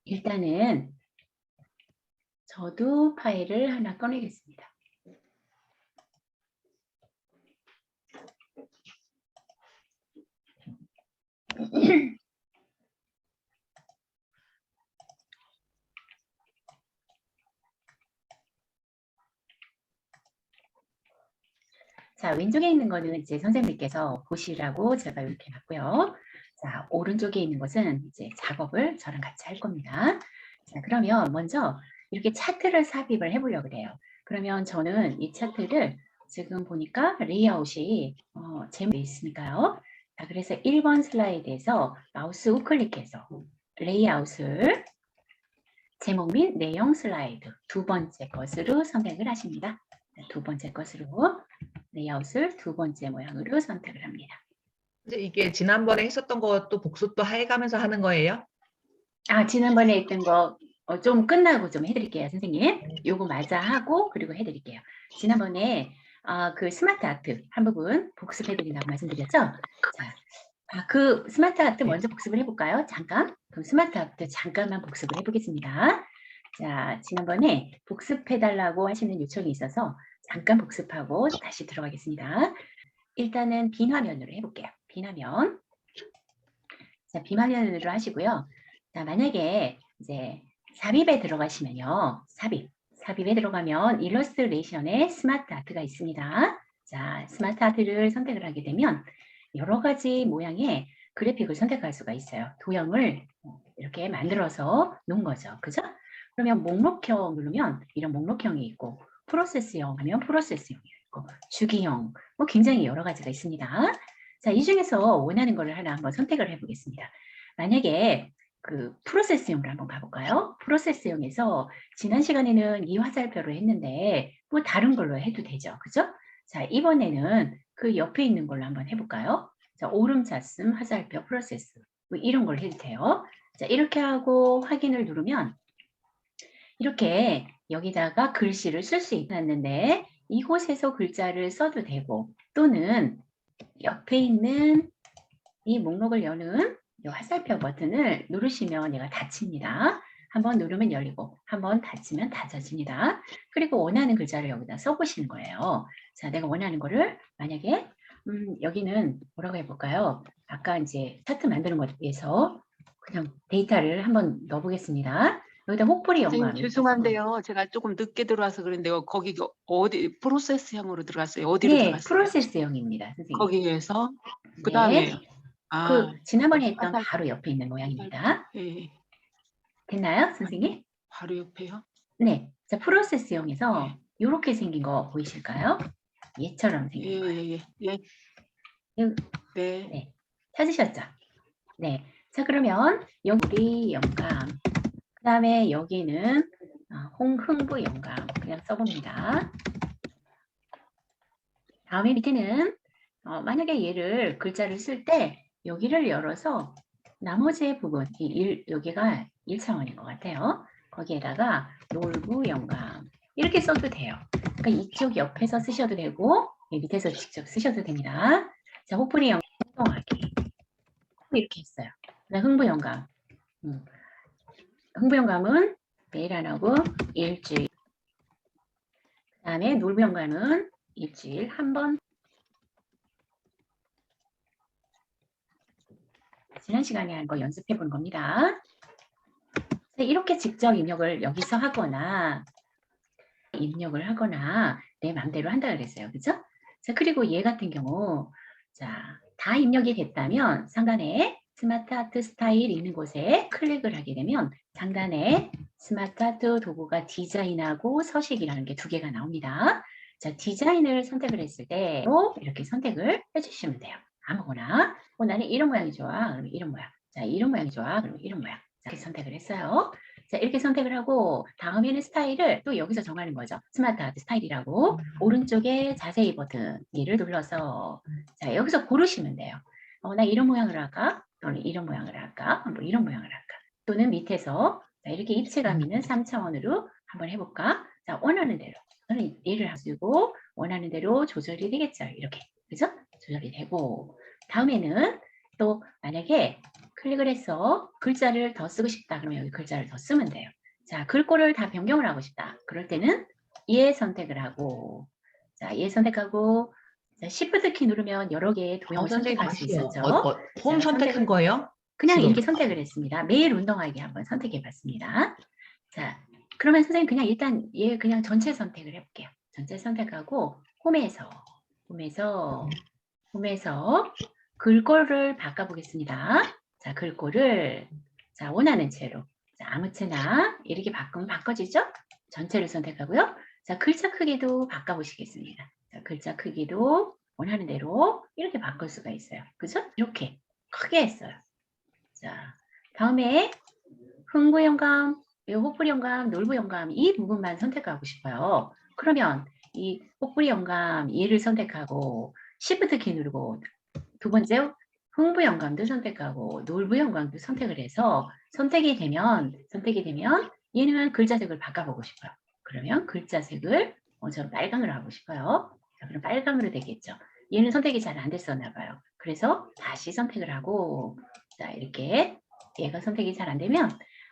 일단은 저도 파일을 하나 꺼내겠습니다. 자, 왼쪽에 있는 거는 이제 선생님께서 보시라고 제가 이렇게 놨고요. 자, 오른쪽에 있는 것은 이제 작업을 저랑 같이 할 겁니다. 자, 그러면 먼저 이렇게 차트를 삽입을 해보려고 그래요. 그러면 저는 이 차트를 지금 보니까 레이아웃이 제목에 있으니까요. 자, 그래서 1번 슬라이드에서 마우스 우클릭해서 레이아웃을 제목 및 내용 슬라이드 두 번째 것으로 선택을 하십니다. 두 번째 것으로 레이아웃을 두 번째 모양으로 선택을 합니다. 이게 지난번에 했었던 것도 복습도 해가면서 하는 거예요? 지난번에 했던 거 좀 끝나고 좀 해드릴게요, 선생님. 요거 맞아 하고 그리고 해드릴게요. 지난번에 그 스마트 아트 한 부분 복습해드린다고 말씀드렸죠? 자, 그 스마트 아트 먼저 복습을 해볼까요? 잠깐. 그럼 스마트 아트 잠깐만 복습을 해보겠습니다. 자, 지난번에 복습해달라고 하시는 요청이 있어서 잠깐 복습하고 다시 들어가겠습니다. 일단은 빈 화면으로 해볼게요. 빈 화면. 자, 빈 화면으로 하시고요. 자, 만약에 이제 삽입에 들어가시면요. 삽입에 들어가면 일러스트레이션에 스마트 아트가 있습니다. 자, 스마트 아트를 선택을 하게 되면 여러 가지 모양의 그래픽을 선택할 수가 있어요. 도형을 이렇게 만들어서 놓은 거죠. 그죠? 그러면 목록형 누르면 이런 목록형이 있고 프로세스형 하면 프로세스형이 있고 주기형 뭐 굉장히 여러 가지가 있습니다. 자, 이 중에서 원하는 거를 하나 한번 선택을 해보겠습니다. 만약에 그 프로세스형으로 한번 가볼까요? 프로세스형에서 지난 시간에는 이 화살표로 했는데 뭐 다른 걸로 해도 되죠. 그죠? 자, 이번에는 그 옆에 있는 걸로 한번 해볼까요? 자, 오름차순 화살표 프로세스 뭐 이런 걸 해도 돼요. 자, 이렇게 하고 확인을 누르면 이렇게 여기다가 글씨를 쓸 수 있었는데 이곳에서 글자를 써도 되고 또는 옆에 있는 이 목록을 여는 이 화살표 버튼을 누르시면 얘가 닫힙니다. 한번 누르면 열리고 한번 닫히면 닫아집니다. 그리고 원하는 글자를 여기다 써보시는 거예요. 자, 내가 원하는 거를 만약에 여기는 뭐라고 해볼까요? 아까 이제 차트 만드는 것에 위해서 그냥 데이터를 한번 넣어보겠습니다. 여기다 혹부리 영감. 죄송한데요. 제가 조금 늦게 들어와서 그런데요. 거기 어디 프로세스형으로 들어갔어요? 어디로 네, 들어갔어요? 프로세스형입니다, 선생님. 거기에서 네. 그다음에 그 지난번에 했던 바로 옆에 있는 모양입니다. 네. 됐나요, 선생님? 바로 옆에요? 네. 자, 프로세스형에서 이렇게 생긴 거 보이실까요? 얘처럼 생긴 거예요. 예. 네. 네. 찾으셨죠? 네. 자, 그러면 여기 영감. 그 다음에 여기는 홍흥부 영감. 그냥 써봅니다. 다음에 밑에는 만약에 얘를 글자를 쓸 때 여기를 열어서 나머지 부분, 여기가 1차원인 것 같아요. 거기에다가 놀부 영감 이렇게 써도 돼요. 그러니까 이쪽 옆에서 쓰셔도 되고 밑에서 직접 쓰셔도 됩니다. 자, 호프리 영감 행동하기 이렇게 했어요. 흥부 영감. 흥부 영감은 매일 안 하고 일주일. 그 다음에 놀부 영감은 일주일 한 번. 지난 시간에 한 거 연습해 본 겁니다. 이렇게 직접 입력을 여기서 하거나 내 마음대로 한다 그랬어요. 그죠? 자, 그리고 얘 같은 경우 자, 다 입력이 됐다면 상단에 스마트 아트 스타일 있는 곳에 클릭을 하게 되면 상단에 스마트 아트 도구가 디자인하고 서식이라는 게 두 개가 나옵니다. 자, 디자인을 선택을 했을 때 이렇게 선택을 해주시면 돼요. 아무거나 나는 이런 모양이 좋아. 그러면 이런 모양. 자, 이런 모양이 좋아. 그러면 이런 모양. 자, 이렇게 선택을 했어요. 자, 이렇게 선택을 하고 다음에는 스타일을 또 여기서 정하는 거죠. 스마트 아트 스타일이라고 오른쪽에 자세히 버튼 얘를 눌러서 자, 여기서 고르시면 돼요. 나 이런 모양을 할까? 또는 이런 모양을 할까? 뭐 이런 모양을 할까? 또는 밑에서 자, 이렇게 입체감 있는 3차원으로 한번 해볼까? 자, 원하는 대로 저는 얘를 쓰고 원하는 대로 조절이 되겠죠. 이렇게 그죠? 조절이 되고 다음에는 또 만약에 클릭을 해서 글자를 더 쓰고 싶다. 그러면 여기 글자를 더 쓰면 돼요. 자, 글꼴을 다 변경을 하고 싶다. 그럴 때는 얘 선택을 하고, 자, 얘 선택하고, 자, Shift 키 누르면 여러 개의 도형을 선생님 선택할 수 다시요. 있었죠. 폼 자, 선택한 거예요? 그냥 지금. 이렇게 선택을 했습니다. 매일 운동하기 한번 선택해 봤습니다. 자, 그러면 선생님 그냥 일단 얘 그냥 전체 선택을 해볼게요. 전체 선택하고 홈에서 글꼴을 바꿔보겠습니다. 자, 글꼴을 자 원하는 채로 자, 아무 채나 이렇게 바꾸면 바꿔지죠? 전체를 선택하고요. 자, 글자 크기도 바꿔보시겠습니다. 자, 글자 크기도 원하는 대로 이렇게 바꿀 수가 있어요. 그죠? 이렇게 크게 했어요. 자, 다음에 흥부영감, 혹부영감, 놀부영감 이 부분만 선택하고 싶어요. 그러면 이 혹부영감 얘를 선택하고 Shift 키 누르고 두 번째 흥부영감도 선택하고 놀부영감도 선택을 해서 선택이 되면 얘는 글자색을 바꿔보고 싶어요. 그러면 글자색을 저는 빨강으로 하고 싶어요. 자, 그럼 빨강으로 되겠죠. 얘는 선택이 잘 안 됐었나 봐요. 그래서 다시 선택을 하고 자 이렇게 얘가 선택이 잘 안 되면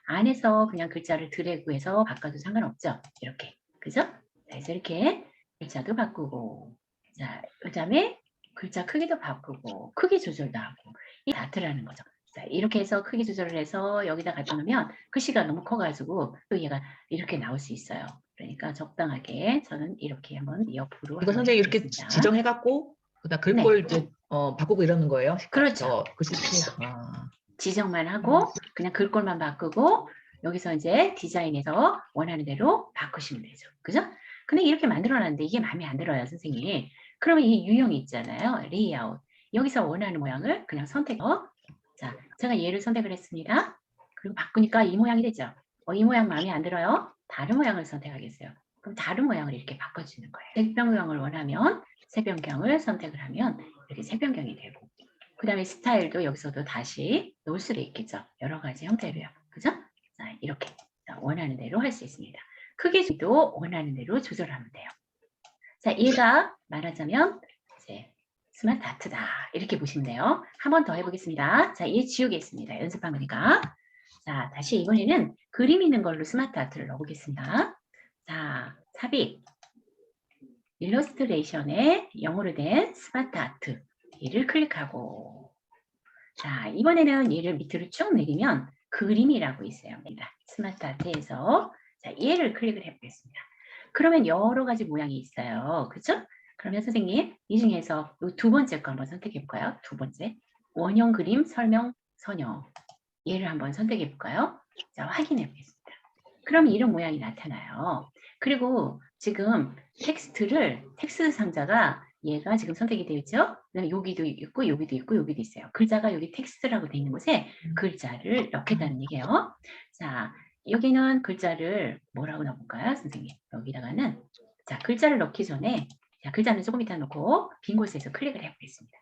안에서 그냥 글자를 드래그해서 바꿔도 상관없죠. 이렇게 그죠? 자, 그래서 이렇게 글자도 바꾸고 자 그다음에 글자 크기도 바꾸고 크기 조절도 하고 이 다트라는 거죠. 자 이렇게 해서 크기 조절을 해서 여기다 갖다 놓으면 글씨가 너무 커가지고 또 얘가 이렇게 나올 수 있어요. 그러니까 적당하게 저는 이렇게 한번 옆으로 이거 선생님 이렇게 해보겠습니다. 지정해갖고 그다음 글꼴 이제 바꾸고 이러는 거예요? 그렇죠. 글씨 그렇죠. 아. 지정만 하고 그냥 글꼴만 바꾸고 여기서 이제 디자인에서 원하는 대로 바꾸시면 되죠. 그죠? 근데 이렇게 만들어놨는데 이게 마음에 안 들어요, 선생님. 그러면 이 유형이 있잖아요. 레이아웃. 여기서 원하는 모양을 그냥 자, 제가 얘를 선택을 했습니다. 그리고 바꾸니까 이 모양이 되죠. 이 모양 마음에 안 들어요? 다른 모양을 선택하겠어요. 그럼 다른 모양을 이렇게 바꿔주는 거예요. 색 변경을 원하면 색 변경을 선택을 하면 이렇게 색 변경이 되고 그 다음에 스타일도 여기서도 다시 놓을 수도 있겠죠. 여러 가지 형태로요. 그죠? 자, 이렇게 원하는 대로 할 수 있습니다. 크기도 원하는 대로 조절하면 돼요. 자, 얘가 말하자면 이제 스마트 아트다. 이렇게 보시면 돼요. 한 번 더 해보겠습니다. 자, 얘 지우겠습니다. 연습한 거니까. 자, 다시 이번에는 그림 있는 걸로 스마트 아트를 넣어보겠습니다. 자, 삽입. 일러스트레이션에 영어로 된 스마트 아트. 얘를 클릭하고 자 이번에는 얘를 밑으로 쭉 내리면 그림이라고 있어요. 스마트 아트에서 자 얘를 클릭을 해보겠습니다. 그러면 여러 가지 모양이 있어요. 그렇죠? 그러면 선생님 이 중에서 이 두 번째 거 한번 선택해 볼까요? 두 번째 원형 그림 설명 선형 얘를 한번 선택해 볼까요? 자 확인해 보겠습니다. 그럼 이런 모양이 나타나요. 그리고 지금 텍스트 상자가 얘가 지금 선택이 되어 있죠? 여기도 있고 여기도 있고 여기도 있어요. 글자가 여기 텍스트라고 되어 있는 곳에 글자를 넣겠다는 얘기예요. 자, 여기는 글자를 뭐라고 넣어볼까요, 선생님? 여기다가는 자 글자를 넣기 전에 자 글자는 조금 이따 넣고 빈 곳에서 클릭을 해보겠습니다.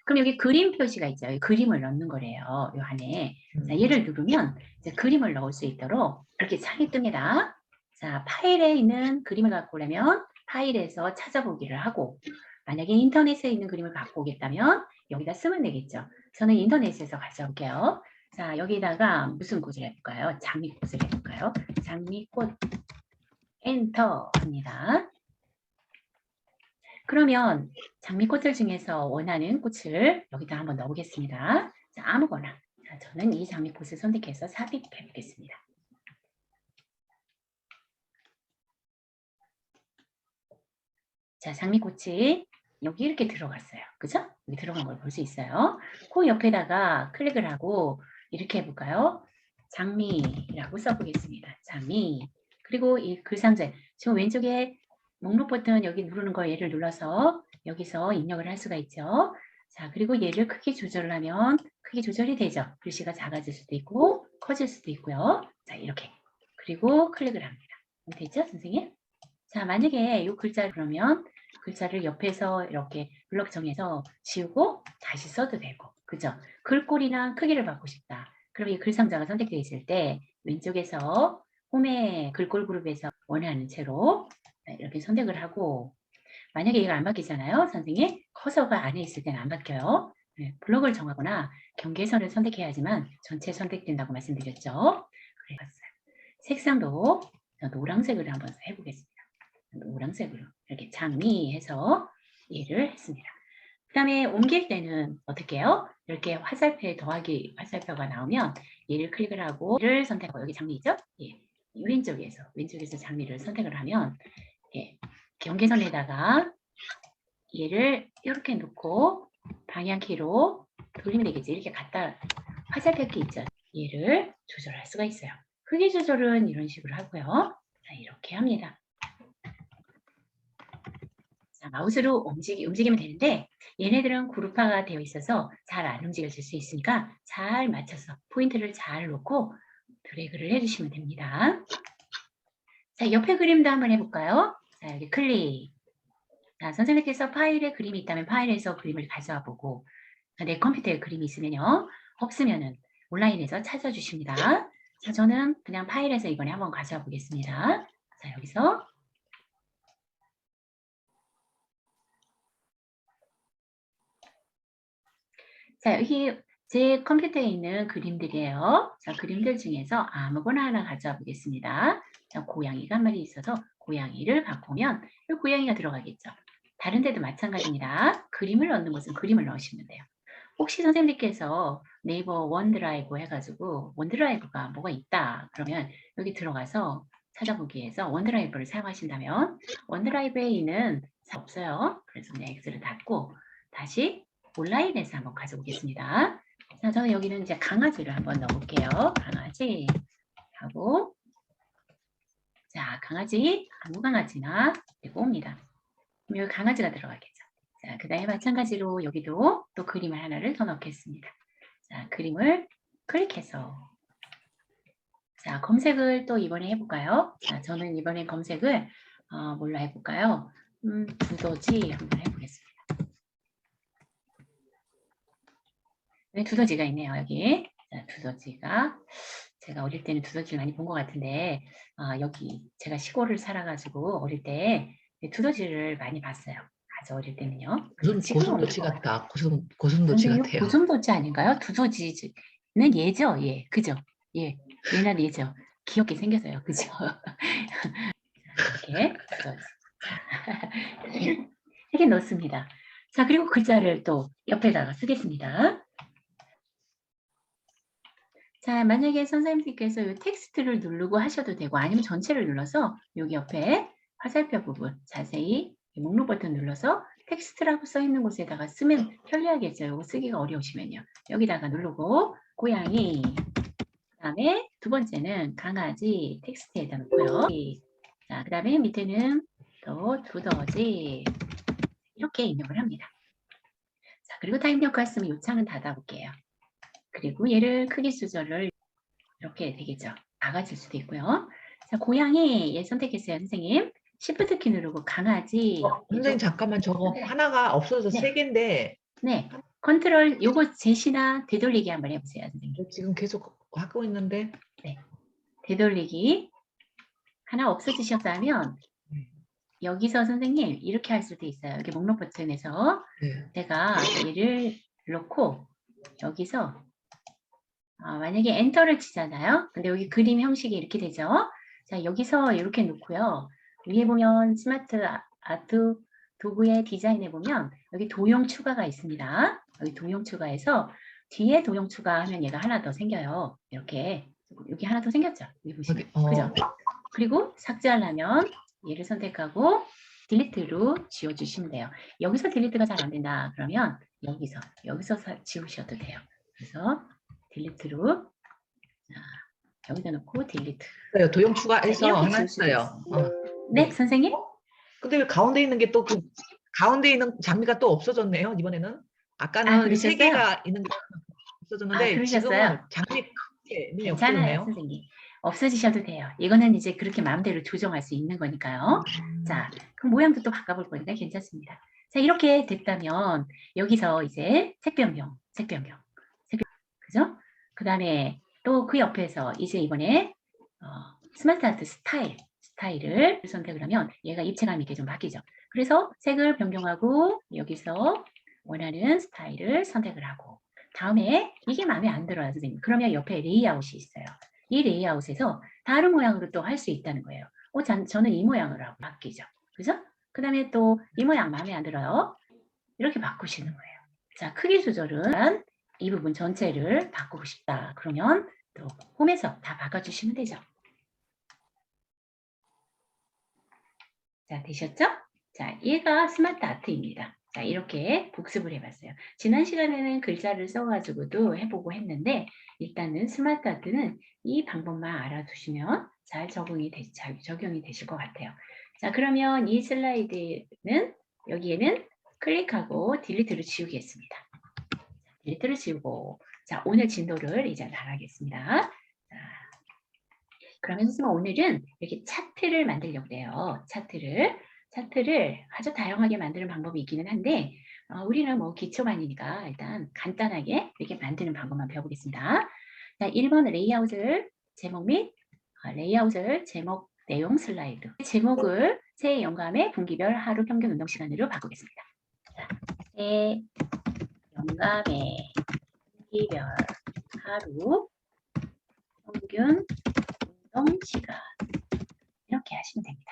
그럼 여기 그림 표시가 있죠. 여기 그림을 넣는 거래요. 요 안에. 자, 얘를 누르면 이제 그림을 넣을 수 있도록 이렇게 창이 뜹니다. 자, 파일에 있는 그림을 갖고 오려면 파일에서 찾아보기를 하고 만약에 인터넷에 있는 그림을 갖고 오겠다면 여기다 쓰면 되겠죠. 저는 인터넷에서 가져올게요. 자, 여기다가 무슨 꽃을 해볼까요? 장미꽃을 해볼까요? 장미꽃 엔터 합니다. 그러면 장미꽃들 중에서 원하는 꽃을 여기다 한번 넣어보겠습니다. 자, 아무거나. 자, 저는 이 장미꽃을 선택해서 삽입해 보겠습니다. 자, 장미꽃이 여기 이렇게 들어갔어요. 그죠? 여기 들어간 걸 볼 수 있어요. 그 옆에다가 클릭을 하고 이렇게 해볼까요? 장미라고 써보겠습니다. 장미. 그리고 이 글상자, 지금 왼쪽에 목록 버튼 여기 누르는 거 얘를 눌러서 여기서 입력을 할 수가 있죠. 자, 그리고 얘를 크기 조절을 하면 크기 조절이 되죠. 글씨가 작아질 수도 있고 커질 수도 있고요. 자, 이렇게. 그리고 클릭을 합니다. 됐죠, 선생님? 자, 만약에 이 글자를 그러면 글자를 옆에서 이렇게 블럭 정해서 지우고 다시 써도 되고, 그죠? 글꼴이나 크기를 바꾸고 싶다. 그럼 이 글상자가 선택되어 있을 때 왼쪽에서 홈의 글꼴 그룹에서 원하는 채로 이렇게 선택을 하고 만약에 얘가 안 바뀌잖아요. 선생님 커서가 안에 있을 때는 안 바뀌어요. 네, 블록을 정하거나 경계선을 선택해야지만 전체 선택된다고 말씀드렸죠. 그래서 색상도 노란색으로 한번 해보겠습니다. 노란색으로 이렇게 장미해서 얘를 했습니다. 그 다음에 옮길 때는 어떻게 해요? 이렇게 화살표에 더하기 화살표가 나오면 얘를 클릭을 하고 얘를 선택하고 여기 장미죠? 예. 왼쪽에서 장미를 선택을 하면 예. 경계선에다가 얘를 이렇게 놓고 방향키로 돌리면 되겠지. 이렇게 갖다 화살표키 있죠. 얘를 조절할 수가 있어요. 크기 조절은 이런 식으로 하고요. 자, 이렇게 합니다. 자, 마우스로 움직이면 되는데 얘네들은 그룹화가 되어 있어서 잘 안 움직여질 수 있으니까 잘 맞춰서 포인트를 잘 놓고 드래그를 해주시면 됩니다. 자, 옆에 그림도 한번 해볼까요? 자, 여기 클릭. 자, 선생님께서 파일에 그림이 있다면 파일에서 그림을 가져와 보고 내 컴퓨터에 그림이 있으면요. 없으면은 온라인에서 찾아주십니다. 자, 저는 그냥 파일에서 이번에 한번 가져와 보겠습니다. 자, 여기서 자, 여기 제 컴퓨터에 있는 그림들이에요. 자, 그림들 중에서 아무거나 하나 가져와 보겠습니다. 자, 고양이가 한 마리 있어서 고양이를 바꾸면 이 고양이가 들어가겠죠. 다른 데도 마찬가지입니다. 그림을 넣는 것은 그림을 넣으시면 돼요. 혹시 선생님께서 네이버 원드라이브 해가지고 원드라이브가 뭐가 있다 그러면 여기 들어가서 찾아보기에서 원드라이브를 사용하신다면 원드라이브에 있는 없어요. 그래서 그냥 X를 닫고 다시 온라인에서 한번 가져오겠습니다. 자, 저는 여기는 이제 강아지를 한번 넣어볼게요. 강아지 하고 자, 강아지 아무 강아지나 데리고 옵니다. 그럼 여기 강아지가 들어가겠죠. 자, 그 다음에 마찬가지로 여기도 또 그림을 하나를 더 넣겠습니다. 자, 그림을 클릭해서 자, 검색을 또 이번에 해볼까요? 자, 저는 이번에 검색을 뭘로 해볼까요? 두더지 한번 해보겠습니다. 네, 두더지가 있네요, 여기. 자, 두더지가 제가 어릴 때는 두더지를 많이 본 것 같은데 여기 제가 시골을 살아가지고 어릴 때 두더지를 많이 봤어요. 아주 어릴 때는요. 무슨 고슴도치 같다. 고슴도치 선생님, 같아요. 고슴도치 아닌가요? 두더지는 얘죠? 예, 그죠? 예, 얘는 얘죠. 귀엽게 생겨서요, 그죠? 이렇게 두더지. 이렇게 넣습니다. 자, 그리고 글자를 또 옆에다가 쓰겠습니다. 자, 만약에 선생님께서 이 텍스트를 누르고 하셔도 되고 아니면 전체를 눌러서 여기 옆에 화살표 부분 자세히 목록 버튼 눌러서 텍스트라고 써 있는 곳에다가 쓰면 편리하겠죠. 이거 쓰기가 어려우시면요. 여기다가 누르고 고양이 그다음에 두 번째는 강아지 텍스트에다 놓고요. 자, 그다음에 밑에는 또 두더지 이렇게 입력을 합니다. 자, 그리고 다 입력했으면 이 창은 닫아볼게요. 그리고 얘를 크기 조절을 이렇게 되겠죠. 작아질 수도 있고요. 자, 고양이 얘 선택했어요, 선생님. Shift 키 누르고 강아지. 선생님 잠깐만 저거 하나가 없어져서 네. 3개인데 네. 컨트롤 요거 제시나 되돌리기 한번 해보세요, 선생님. 지금 계속 하고 있는데 되돌리기 하나 없어지셨다면 여기서 선생님 이렇게 할 수도 있어요. 여기 목록 버튼에서 네. 제가 얘를 놓고 여기서 만약에 엔터를 치잖아요. 근데 여기 그림 형식이 이렇게 되죠. 자, 여기서 이렇게 놓고요. 위에 보면 스마트 아트 도구의 디자인에 보면 여기 도형 추가가 있습니다. 여기 도형 추가해서 뒤에 도형 추가하면 얘가 하나 더 생겨요. 이렇게 여기 하나 더 생겼죠. 여기 보시면 그죠? 그리고 삭제하려면 얘를 선택하고 딜리트로 지워주시면 돼요. 여기서 딜리트가 잘 안 된다 그러면 여기서 지우셔도 돼요. 그래서 딜리트로 자, 여기다 놓고 딜리트. 도형 추가해서 이렇게 하나 지울 수도 했어요. 네, 선생님? 근데 왜 가운데 있는 게 또 가운데 있는 장미가 또 없어졌네요, 이번에는. 아까는 그러셨어요? 3개가 있는 게 없어졌는데 그러셨어요? 지금은 장미 크게 괜찮아요, 없어졌네요. 선생님. 없어지셔도 돼요. 이거는 이제 그렇게 마음대로 조정할 수 있는 거니까요. 자, 그럼 모양도 또 바꿔볼 거니까 괜찮습니다. 자, 이렇게 됐다면 여기서 이제 색 변경. 그죠? 그 다음에 또 그 옆에서 이제 이번에 스마트 아트 스타일을 선택을 하면 얘가 입체감 있게 좀 바뀌죠. 그래서 색을 변경하고 여기서 원하는 스타일을 선택을 하고 다음에 이게 마음에 안 들어요, 선생님. 그러면 옆에 레이아웃이 있어요. 이 레이아웃에서 다른 모양으로 또 할 수 있다는 거예요. 저는 이 모양으로 하고 바뀌죠. 그죠? 그 다음에 또 이 모양 마음에 안 들어요. 이렇게 바꾸시는 거예요. 자, 크기 조절은 이 부분 전체를 바꾸고 싶다. 그러면 또 홈에서 다 바꿔주시면 되죠. 자, 되셨죠? 자, 얘가 스마트 아트입니다. 자, 이렇게 복습을 해봤어요. 지난 시간에는 글자를 써가지고도 해보고 했는데 일단은 스마트 아트는 이 방법만 알아두시면 잘 적용이 되실 것 같아요. 자, 그러면 이 슬라이드는 여기에는 클릭하고 딜리트를 지우겠습니다. 딜리트를 지우고 자, 오늘 진도를 이제 나가겠습니다. 자, 그러면 선생님 오늘은 이렇게 차트를 만들려고 해요. 차트를 아주 다양하게 만드는 방법이 있기는 한데 우리는 뭐 기초반이니까 일단 간단하게 이렇게 만드는 방법만 배워보겠습니다. 자, 1번 레이아웃을 제목 및 레이아웃을 제목 내용 슬라이드 제목을 새 영감의 분기별 하루 평균 운동 시간으로 바꾸겠습니다. 자, 새 영감의 분기별 하루 평균 운동 시간 이렇게 하시면 됩니다.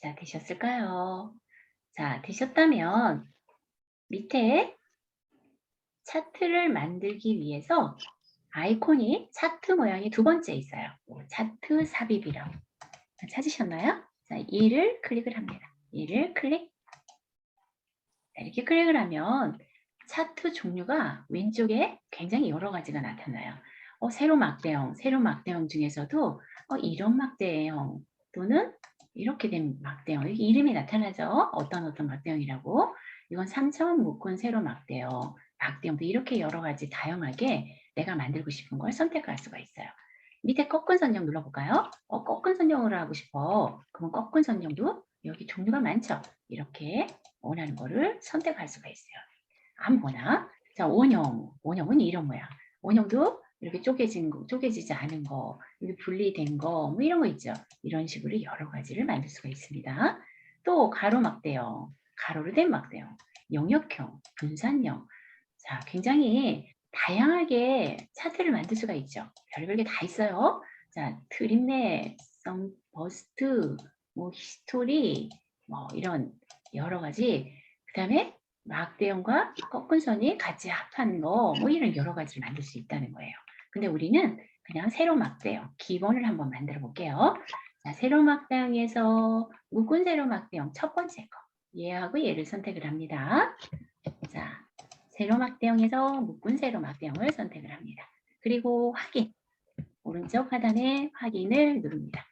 자, 되셨을까요? 자, 되셨다면 밑에 차트를 만들기 위해서 아이콘이 차트 모양이 두 번째 있어요. 차트 삽입이라고. 찾으셨나요? 자, 얘를 클릭을 합니다. 얘를 클릭. 자, 이렇게 클릭을 하면 차트 종류가 왼쪽에 굉장히 여러 가지가 나타나요. 세로 막대형 중에서도 이런 막대형 또는 이렇게 된 막대형, 이렇게 이름이 나타나죠. 어떤 막대형이라고. 이건 3차원 묶은 세로 막대형도 이렇게 여러 가지 다양하게 내가 만들고 싶은 걸 선택할 수가 있어요. 밑에 꺾은 선형 눌러볼까요? 꺾은 선형으로 하고 싶어. 그럼 꺾은 선형도 여기 종류가 많죠. 이렇게 원하는 거를 선택할 수가 있어요. 아무거나. 자, 원형은 이런 모양. 원형도 이렇게 쪼개지지 않은 거, 이렇게 분리된 거, 뭐 이런 거 있죠. 이런 식으로 여러 가지를 만들 수가 있습니다. 또 가로 막대형, 가로로 된 막대형, 영역형, 분산형. 자, 굉장히 다양하게 차트를 만들 수가 있죠. 별별 게 다 있어요. 자, 트림넷, 버스트, 뭐 히스토리, 뭐 이런 여러 가지. 그 다음에 막대형과 꺾은 선이 같이 합한 거, 뭐 이런 여러 가지를 만들 수 있다는 거예요. 근데 우리는 그냥 세로 막대형, 기본을 한번 만들어 볼게요. 자, 세로 막대형에서 묶은 세로 막대형 첫 번째 거. 얘하고 얘를 선택을 합니다. 자, 세로 막대형에서 묶은 세로 막대형을 선택을 합니다. 그리고 확인. 오른쪽 하단에 확인을 누릅니다.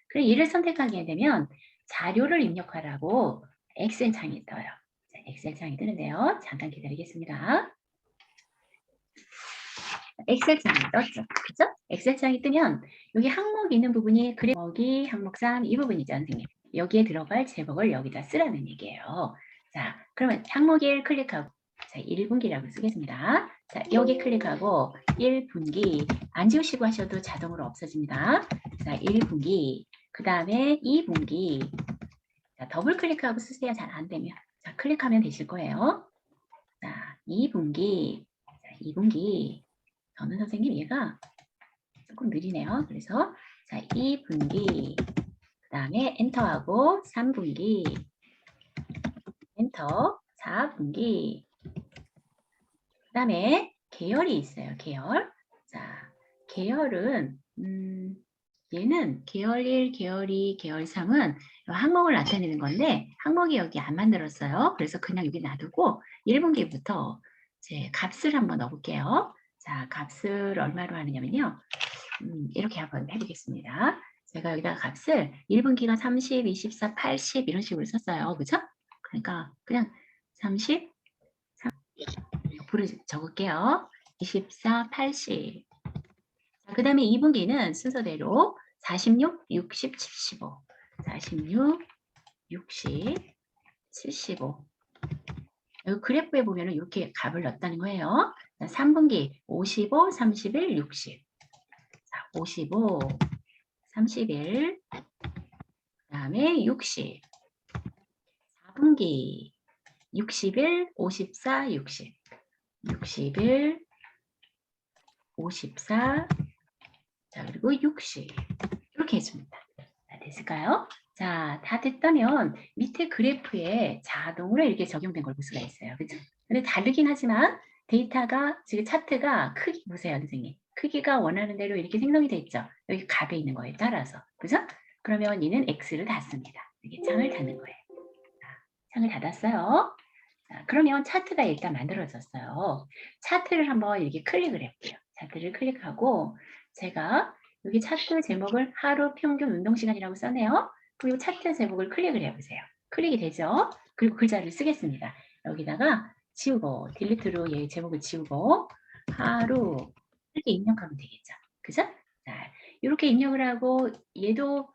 그리고 얘를 선택하게 되면 자료를 입력하라고 엑셀 창이 떠요. 자, 엑셀 창이 뜨는데요. 잠깐 기다리겠습니다. 엑셀 창이 떴죠. 그죠? 엑셀 창이 뜨면 여기 항목 있는 부분이 그래먹이 항목 3 이 부분이죠, 선생님. 여기에 들어갈 제목을 여기다 쓰라는 얘기예요. 자, 그러면 항목 1 클릭하고 자, 1분기라고 쓰겠습니다. 자, 여기 클릭하고 1분기 안 지우시고 하셔도 자동으로 없어집니다. 자, 1분기 그 다음에 2분기 자, 더블 클릭하고 쓰세요. 잘 안 되면 자, 클릭하면 되실 거예요. 자, 2분기 자, 2분기 저는 선생님 얘가 조금 느리네요. 그래서 자, 2분기 그 다음에 엔터하고 3분기 엔터 4분기 그 다음에 계열이 있어요. 계열. 자, 계열은 얘는 계열 1, 계열 2, 계열 3은 항목을 나타내는 건데 항목이 여기 안 만들었어요. 그래서 그냥 여기 놔두고 1분기부터 제 값을 한번 넣어볼게요. 자, 값을 얼마로 하느냐면요. 이렇게 한번 해보겠습니다. 제가 여기다 값을 1분기가 30, 24, 80 이런 식으로 썼어요. 그죠? 그러니까 그냥 30, 옆으로 적을게요. 24, 80. 그 다음에 2분기는 순서대로 46, 60, 75. 46, 60, 75. 여기 그래프에 보면 이렇게 값을 넣었다는 거예요. 3분기 55, 31, 60. 자, 55, 31, 다음에 60, 4분기, 60일, 54, 60, 60일, 54, 자, 그리고 60 이렇게 해줍니다. 자, 됐을까요? 자, 다 됐다면 밑에 그래프에 자동으로 이렇게 적용된 걸 볼 수가 있어요. 그죠? 근데 다르긴 하지만 데이터가 지금 차트가 크기 보세요, 선생님. 크기가 원하는 대로 이렇게 생성이 돼 있죠. 여기 값에 있는 거에 따라서. 그죠? 그러면 얘는 X를 닫습니다. 이게 창을 닫는 거예요. 자, 창을 닫았어요. 자, 그러면 차트가 일단 만들어졌어요. 차트를 한번 이렇게 클릭을 해볼게요. 차트를 클릭하고 제가 여기 차트 제목을 하루 평균 운동 시간이라고 써네요. 그리고 차트 제목을 클릭을 해보세요. 클릭이 되죠? 그리고 글자를 쓰겠습니다. 여기다가 지우고 딜리트로 얘 제목을 지우고 하루 이렇게 입력하면 되겠죠. 그죠? 자, 이렇게 입력을 하고 얘도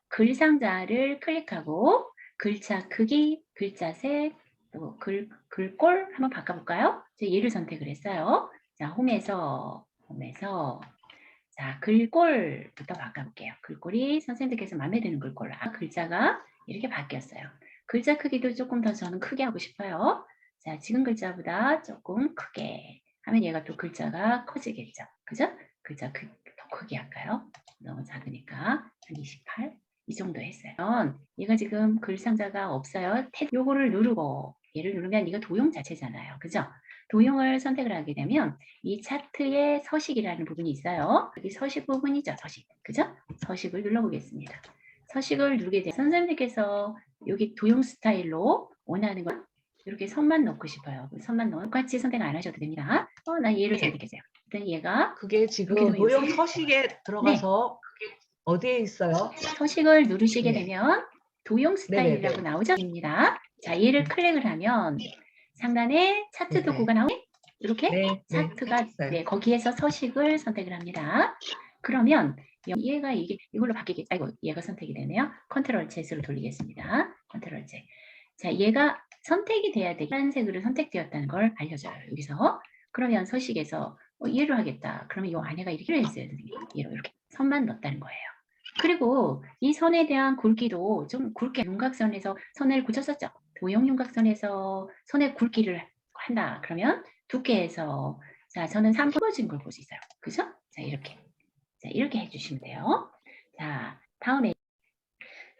글 상자를 클릭하고 글자 크기, 글자 색, 또 글꼴 한번 바꿔볼까요? 제가 얘를 선택을 했어요. 자, 홈에서 자, 글꼴부터 바꿔볼게요. 글꼴이 선생님들께서 마음에 드는 글꼴로 글자가 이렇게 바뀌었어요. 글자 크기도 조금 더 저는 크게 하고 싶어요. 자, 지금 글자보다 조금 크게 하면 얘가 또 글자가 커지겠죠. 그죠? 글자 더 크게 할까요? 너무 작으니까 한 28 이 정도 했어요. 얘가 지금 글 상자가 없어요. 요거를 누르고 얘를 누르면 이거 도형 자체잖아요. 그죠? 도형을 선택을 하게 되면 이 차트에 서식이라는 부분이 있어요. 여기 서식 부분이죠. 서식. 그죠? 서식을 눌러보겠습니다. 서식을 누르게 되면 선생님께서 여기 도형 스타일로 원하는 거 이렇게 선만 넣고 싶어요. 선만 넣어 똑같이 선택 안 하셔도 됩니다. 나 얘를 선택했어요. 일단 얘가 그게 지금 이렇게 도형 서식에 들어가서 어디에 있어요? 서식을 누르시게 네. 되면 도형 스타일이라고 네네네. 나오죠. 입니다. 자, 얘를 클릭을 하면 상단에 차트 네네. 도구가 나오네. 이렇게 네, 차트가 했어요. 거기에서 서식을 선택을 합니다. 그러면 얘가 이걸로 바뀌겠. 아이고, 얘가 선택이 되네요. 컨트롤 Z로 돌리겠습니다. 컨트롤 Z. 자, 얘가 선택이 돼야 돼. 파란색으로 선택되었다는 걸 알려줘요. 여기서. 그러면 서식에서 얘로 하겠다. 그러면 이 안에가 이렇게 있어요. 얘로 이렇게 선만 넣었다는 거예요. 그리고 이 선에 대한 굵기도 좀 굵게 윤곽선에서 선을 굳혔었죠. 도형 윤곽선에서 선의 굵기를 한다. 그러면 두께에서 자, 저는 3 부러진 걸 볼 수 있어요. 그죠? 자, 이렇게. 자, 이렇게 해주시면 돼요. 자, 다음에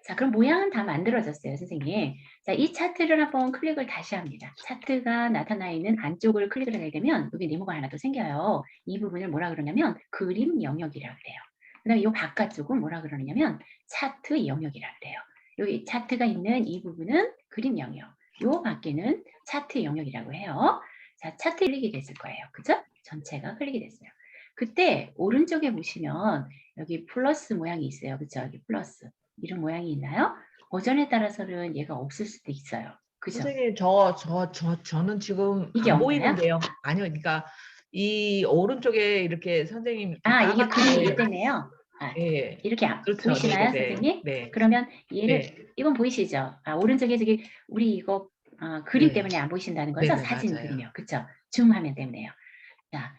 자, 그럼 모양은 다 만들어졌어요, 선생님. 자, 이 차트를 한번 클릭을 다시 합니다. 차트가 나타나 있는 안쪽을 클릭을 하게 되면 여기 네모가 하나 더 생겨요. 이 부분을 뭐라 그러냐면 그림 영역이라고 그래요. 그 다음에 이 바깥쪽은 뭐라 그러냐면 차트 영역이라고 그래요. 여기 차트가 있는 이 부분은 그림 영역, 요 밖에는 차트 영역이라고 해요. 자, 차트 클릭이 됐을 거예요. 그죠? 전체가 클릭이 됐어요. 그때 오른쪽에 보시면 여기 플러스 모양이 있어요. 그죠? 여기 플러스. 이런 모양이 있나요? 버전에 따라서는 얘가 없을 수도 있어요. 그죠? 선생님, 저는 지금 이게 안 없나요? 보이는데요. 아니요, 그러니까 이 오른쪽에 이렇게 선생님 이렇게 이게 그림이 까맣게 있대네요. 예, 이렇게 그렇죠. 보이시나요, 네, 선생님? 네, 그러면 얘를 네, 이건 보이시죠? 오른쪽에 저기 우리 이거 그림 네. 때문에 안 보이신다는 거죠? 네네, 사진 맞아요. 그림이요. 그쵸? 줌화면 때문에요. 자,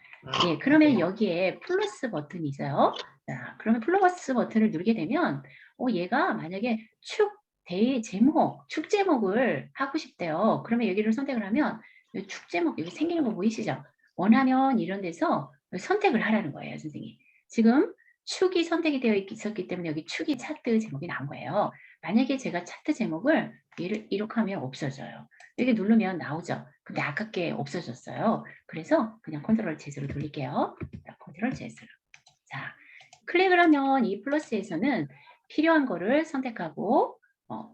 예, 그러면 여기에 플러스 버튼이 있어요. 자, 그러면 플러스 버튼을 누르게 되면 얘가 만약에 축 제목을 하고 싶대요. 그러면 여기를 선택을 하면 축 제목 여기 생기는 거 보이시죠? 원하면 이런 데서 선택을 하라는 거예요, 선생님. 지금 축이 선택이 되어 있었기 때문에 여기 축이 차트 제목이 나온 거예요. 만약에 제가 차트 제목을 이렇게 하면 없어져요. 여기 누르면 나오죠. 근데 아깝게 없어졌어요. 그래서 그냥 컨트롤 Z로 돌릴게요. 컨트롤 Z로. 자, 클릭을 하면 이 플러스에서는 필요한 거를 선택하고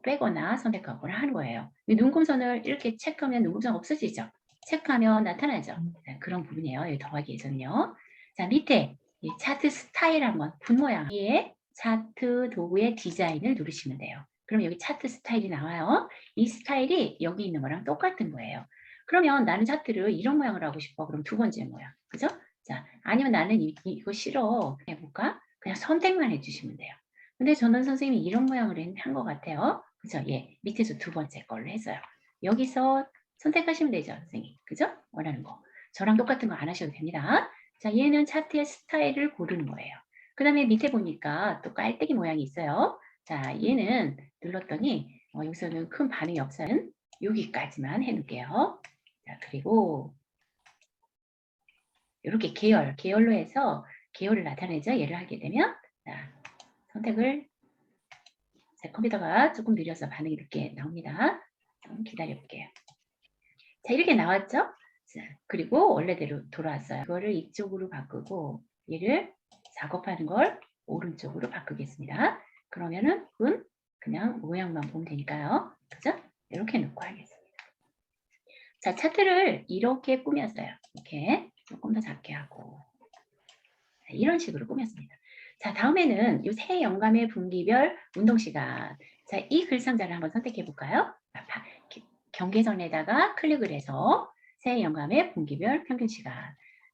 빼거나 선택하거나 하는 거예요. 이 눈금선을 이렇게 체크하면 눈금선 없어지죠. 체크하면 나타나죠. 자, 그런 부분이에요. 여기 더하기에서는요. 자, 밑에 이 차트 스타일 한번 분 모양 위에 차트 도구의 디자인을 누르시면 돼요. 그럼 여기 차트 스타일이 나와요. 이 스타일이 여기 있는 거랑 똑같은 거예요. 그러면 나는 차트를 이런 모양을 하고 싶어. 그럼 두 번째 모양. 그죠? 자, 아니면 나는 이거 싫어. 해볼까? 그냥 선택만 해주시면 돼요. 근데 저는 선생님이 이런 모양으로 한 것 같아요. 그죠? 예, 밑에서 두 번째 걸로 했어요. 여기서 선택하시면 되죠, 선생님. 그죠? 원하는 거. 저랑 똑같은 거 안 하셔도 됩니다. 자, 얘는 차트의 스타일을 고르는 거예요. 그 다음에 밑에 보니까 또 깔때기 모양이 있어요. 자, 얘는 눌렀더니 여기서는 큰 반응이 없어요. 여기까지만 해놓을게요. 자, 그리고 이렇게 계열로 해서 계열을 나타내죠. 얘를 하게 되면 자, 선택을 제 컴퓨터가 조금 느려서 반응이 늦게 나옵니다. 좀 기다려 볼게요. 자, 이렇게 나왔죠? 자, 그리고 원래대로 돌아왔어요. 그거를 이쪽으로 바꾸고 얘를 작업하는 걸 오른쪽으로 바꾸겠습니다. 그러면은 그냥 모양만 보면 되니까요. 그죠? 이렇게 놓고 하겠습니다. 자, 차트를 이렇게 꾸몄어요. 이렇게 조금 더 작게 하고 자, 이런 식으로 꾸몄습니다. 자, 다음에는 이 새 영감의 분기별 운동시간. 자, 이 글상자를 한번 선택해 볼까요? 경계선에다가 클릭을 해서 새 영감의 분기별 평균시간.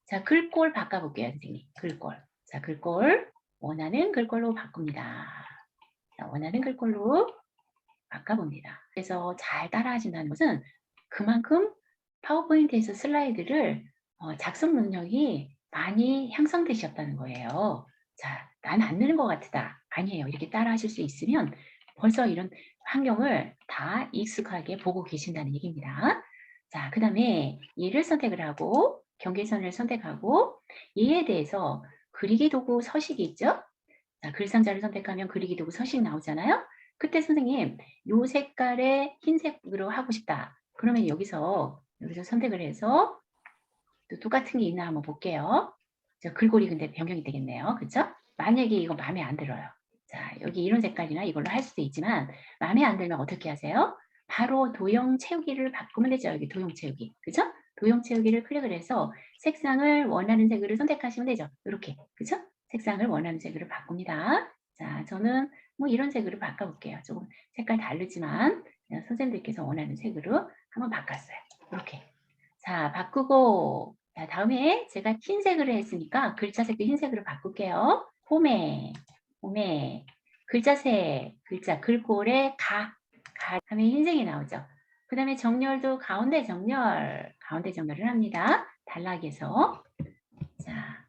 자, 글꼴 바꿔볼게요, 선생님. 글꼴. 자, 글꼴. 원하는 글꼴로 바꿉니다. 자, 원하는 글꼴로 바꿔봅니다. 그래서 잘 따라 하신다는 것은 그만큼 파워포인트에서 슬라이드를 작성 능력이 많이 향상되셨다는 거예요. 자, 난 안 느는 것 같다. 아니에요. 이렇게 따라 하실 수 있으면 벌써 이런 환경을 다 익숙하게 보고 계신다는 얘기입니다. 자, 그 다음에 얘를 선택을 하고 경계선을 선택하고 얘에 대해서 그리기 도구 서식이 있죠? 자, 글상자를 선택하면 그리기 도구 서식 나오잖아요. 그때 선생님 요 색깔의 흰색으로 하고 싶다. 그러면 여기서 선택을 해서 또 똑같은 게 있나 한번 볼게요. 자, 글꼴이 근데 변경이 되겠네요. 그쵸? 만약에 이거 마음에 안 들어요. 자, 여기 이런 색깔이나 이걸로 할 수도 있지만 마음에 안 들면 어떻게 하세요? 바로 도형 채우기를 바꾸면 되죠. 여기 도형 채우기. 그죠? 도형 채우기를 클릭을 해서 색상을 원하는 색으로 선택하시면 되죠. 이렇게. 그죠? 색상을 원하는 색으로 바꿉니다. 자, 저는 뭐 이런 색으로 바꿔볼게요. 조금 색깔 다르지만 선생님들께서 원하는 색으로 한번 바꿨어요. 이렇게. 자, 바꾸고 자, 다음에 제가 흰색으로 했으니까 글자색도 흰색으로 바꿀게요. 홈에 글자색, 글꼴에 가 하면 흰색이 나오죠. 그 다음에 정렬도 가운데 정렬을 합니다. 단락에서 자,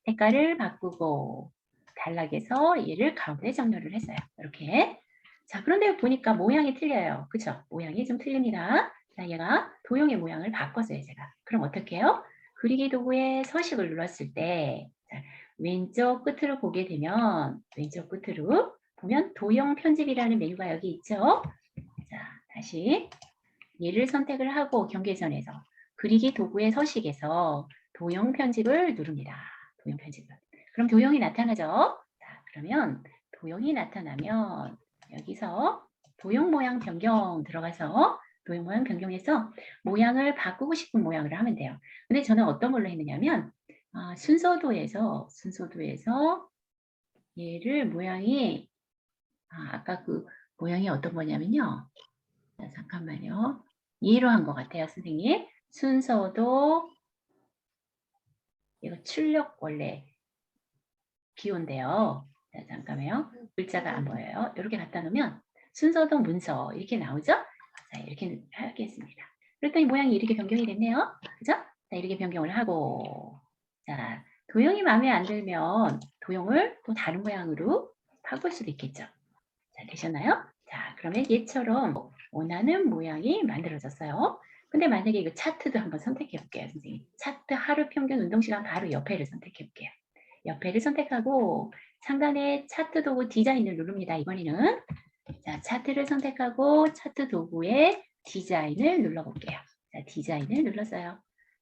색깔을 바꾸고 단락에서 얘를 가운데 정렬을 했어요. 이렇게. 자, 그런데 보니까 모양이 틀려요. 그쵸? 모양이 좀 틀립니다. 자, 얘가 도형의 모양을 바꿨어요, 제가. 그럼 어떻게 해요? 그리기 도구의 서식을 눌렀을 때 자, 왼쪽 끝으로 보게 되면 왼쪽 끝으로 보면 도형 편집이라는 메뉴가 여기 있죠. 자, 다시 얘를 선택을 하고 경계선에서 그리기 도구의 서식에서 도형 편집을 누릅니다. 도형 편집을. 그럼 도형이 나타나죠? 자, 그러면 도형이 나타나면 여기서 도형 모양 변경 들어가서 도형 모양 변경해서 모양을 바꾸고 싶은 모양으로 하면 돼요. 근데 저는 어떤 걸로 했느냐면 순서도에서 얘를 모양이 아까 그 모양이 어떤 거냐면요. 자, 잠깐만요. 얘로 한 것 같아요, 선생님. 순서도 이거 출력 원래 기호인데요. 자, 잠깐만요. 글자가 안 보여요. 이렇게 갖다 놓으면 순서도 문서 이렇게 나오죠? 자, 이렇게 하겠습니다. 그랬더니 모양이 이렇게 변경이 됐네요. 그죠? 자, 이렇게 변경을 하고 자, 도형이 마음에 안 들면 도형을 또 다른 모양으로 바꿀 수도 있겠죠. 자, 되셨나요? 자, 그러면 얘처럼 원하는 모양이 만들어졌어요. 근데 만약에 이거 차트도 한번 선택해 볼게요, 선생님. 차트 하루 평균 운동시간 바로 옆에를 선택해 볼게요. 옆에를 선택하고 상단에 차트 도구 디자인을 누릅니다. 이번에는 자, 차트를 선택하고 차트 도구의 디자인을 눌러볼게요. 자, 디자인을 눌렀어요.